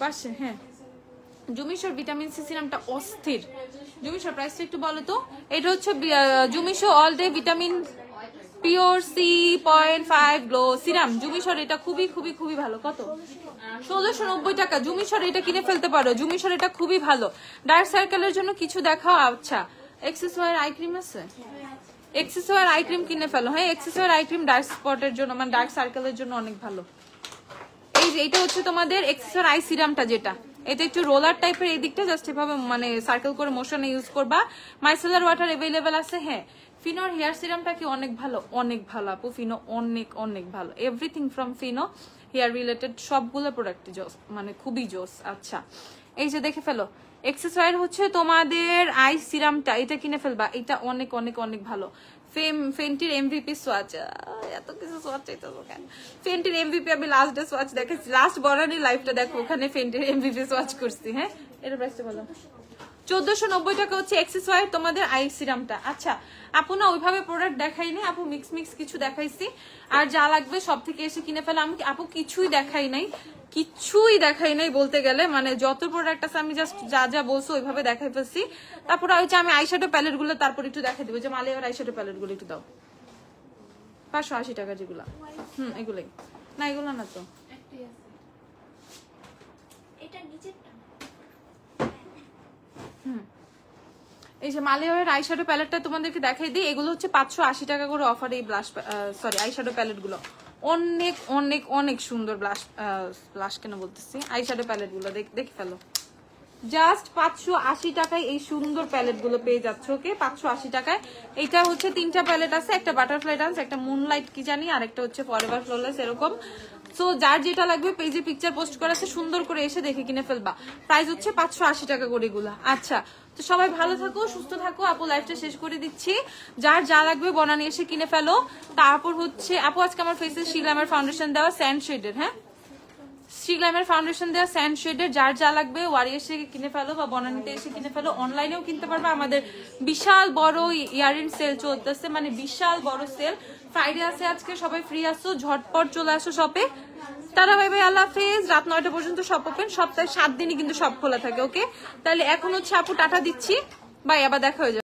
পাশে। হ্যাঁ, জুমিশোর ভিটামিন সি সিরামটা অস্থির। জুমিশোর প্রাইসটা একটু বলো তো। এটা হচ্ছে Jumiso all day vitamin pure C.5 glow serum জুমিশোর। এটা খুবই খুবই খুবই ভালো। কত? 1690 টাকা। জুমিশোর এটা কিনে ফেলতে পারো। জুমিশোর এটা খুবই ভালো। ডার্ক সার্কেলের জন্য কিছু দেখাও। আচ্ছা, এক্সেসওয়্যার আই ক্রিম আছে? এক্সেসওয়্যার আই ক্রিম কিনে ফেলো। হ্যাঁ, এক্সেসওয়্যার আই ক্রিম ডার্ক স্পটের জন্য, মানে ডার্ক সার্কেলের জন্য অনেক ভালো। এই যে এটা হচ্ছে তোমাদের এক্সেসওয়্যার আই সিরামটা, যেটা এটা একটু রোলার টাইপের, এই দিকটা জাস্ট এভাবে মানে সার্কেল করে মোশনে ইউজ করবা। মাইসেলার ওয়াটার অ্যাভেলেবেল আছে। হ্যাঁ, ফিনোর হেয়ার সিরামটা কি অনেক ভালো, অনেক ভালো আপু, ফিনো অনেক অনেক ভালো, everything from Fino hair related সবগুলো প্রোডাক্ট জোস, মানে খুবই জোস। আচ্ছা, এই যে দেখে ফেলো, এক্সেসরি হচ্ছে তোমাদের আই সিরামটা, এটা কিনে ফেলবা, এটা অনেক অনেক অনেক ভালো। ফেন্টির এমভিপি সোয়াচ, এত কিছু সোয়াচ চাইতেছো কেন? ফেন্টির এমভিপি আমি লাস্ট ডে সোয়াচ দেখেছি, লাস্ট বরানি লাইফটা দেখো, ওখানে ফেন্টির এমভিপি সোয়াচ করছি। হ্যাঁ, এটা প্রাইসটা বলো, 1490 টাকা হচ্ছে এক্সেসরি তোমাদের আই সিরামটা। আচ্ছা আপু, না ওইভাবে প্রোডাক্ট দেখাইনি আপু, মিক্স কিছু দেখাইছি, আর যা লাগবে সব থেকে এসে কিনে ফেলে। আমি আপু কিছুই দেখাই নাই বলতে গেলে, মানে যত প্রোডাক্ট আছে আমি জাস্ট যা যা বলছো ওইভাবে দেখাই ফেলছি। তারপর হচ্ছে আমি আইশ্যাডো প্যালেট গুলো তারপর একটু দেখাই দেবো, যে মালিয়ার আইশ্যাডো প্যালেট গুলো একটু দাও, 580 টাকা যেগুলা। এগুলোই না, এগুলো না তো, এই যে মালিয়ার আইশ্যাডো প্যালেটটা তোমাদেরকে দেখাই দিই। এগুলো হচ্ছে 580 টাকা করে অফারে এই ব্লাশ, সরি আইশ্যাডো প্যালেট গুলো অনেক অনেক অনেক সুন্দর। ব্লাশ কেন বলতেছি, আইশ্যাডো প্যালেট গুলো দেখে ফেলো, জাস্ট 580 টাকায় এই সুন্দর প্যালেট গুলো পেয়ে যাচ্ছে। ওকে, 580 টাকায়। এটা হচ্ছে 3টা প্যালেট আছে, একটা বাটারফ্লাই ডান্স, একটা মুনলাইট কি জানি, আর একটা হচ্ছে ফরএভার ফ্ললেস, এরকম। সো যার যেটা লাগবে পেজে পিকচার পোস্ট করা আছে, সুন্দর করে এসে দেখে কিনে ফেলবা। প্রাইস হচ্ছে 580 টাকা করে এগুলা। আচ্ছা, তো সবাই ভালো থাকো, সুস্থ থাকো। আপু লাইফটা শেষ করে দিচ্ছি, যার যা লাগবে বনানি এসে কিনে ফেলো। তারপর হচ্ছে আপু আজকে আমার ফেসে শিলামের ফাউন্ডেশন দেওয়া স্যান্ড শেডের, হ্যাঁ শিগ্লামের ফাউন্ডেশন দেওয়া স্যান্ড শেডের, যার যা লাগবে ওয়ারি এসে কিনে ফেলো বা বনানীতে এসে কিনে ফেলো। অনলাইনেও কিনতে পারবে, আমাদের বিশাল বড় ইয়ারিং সেল চলতেছে, মানে বিশাল বড় সেল। ফ্রাইডে আছে আজকে, সবাই ফ্রি আসো, ঝটপট চলে আসো শপে। তারা ভাই ভাই আল্লাহ হাফেজ। রাত 9টা পর্যন্ত শপ ওপেন, সপ্তাহে 7 দিনই কিন্তু সব খোলা থাকে। ওকে, তাহলে এখন হচ্ছে আপু টাটা দিচ্ছি, বাই, আবার দেখা হয়ে যাবে।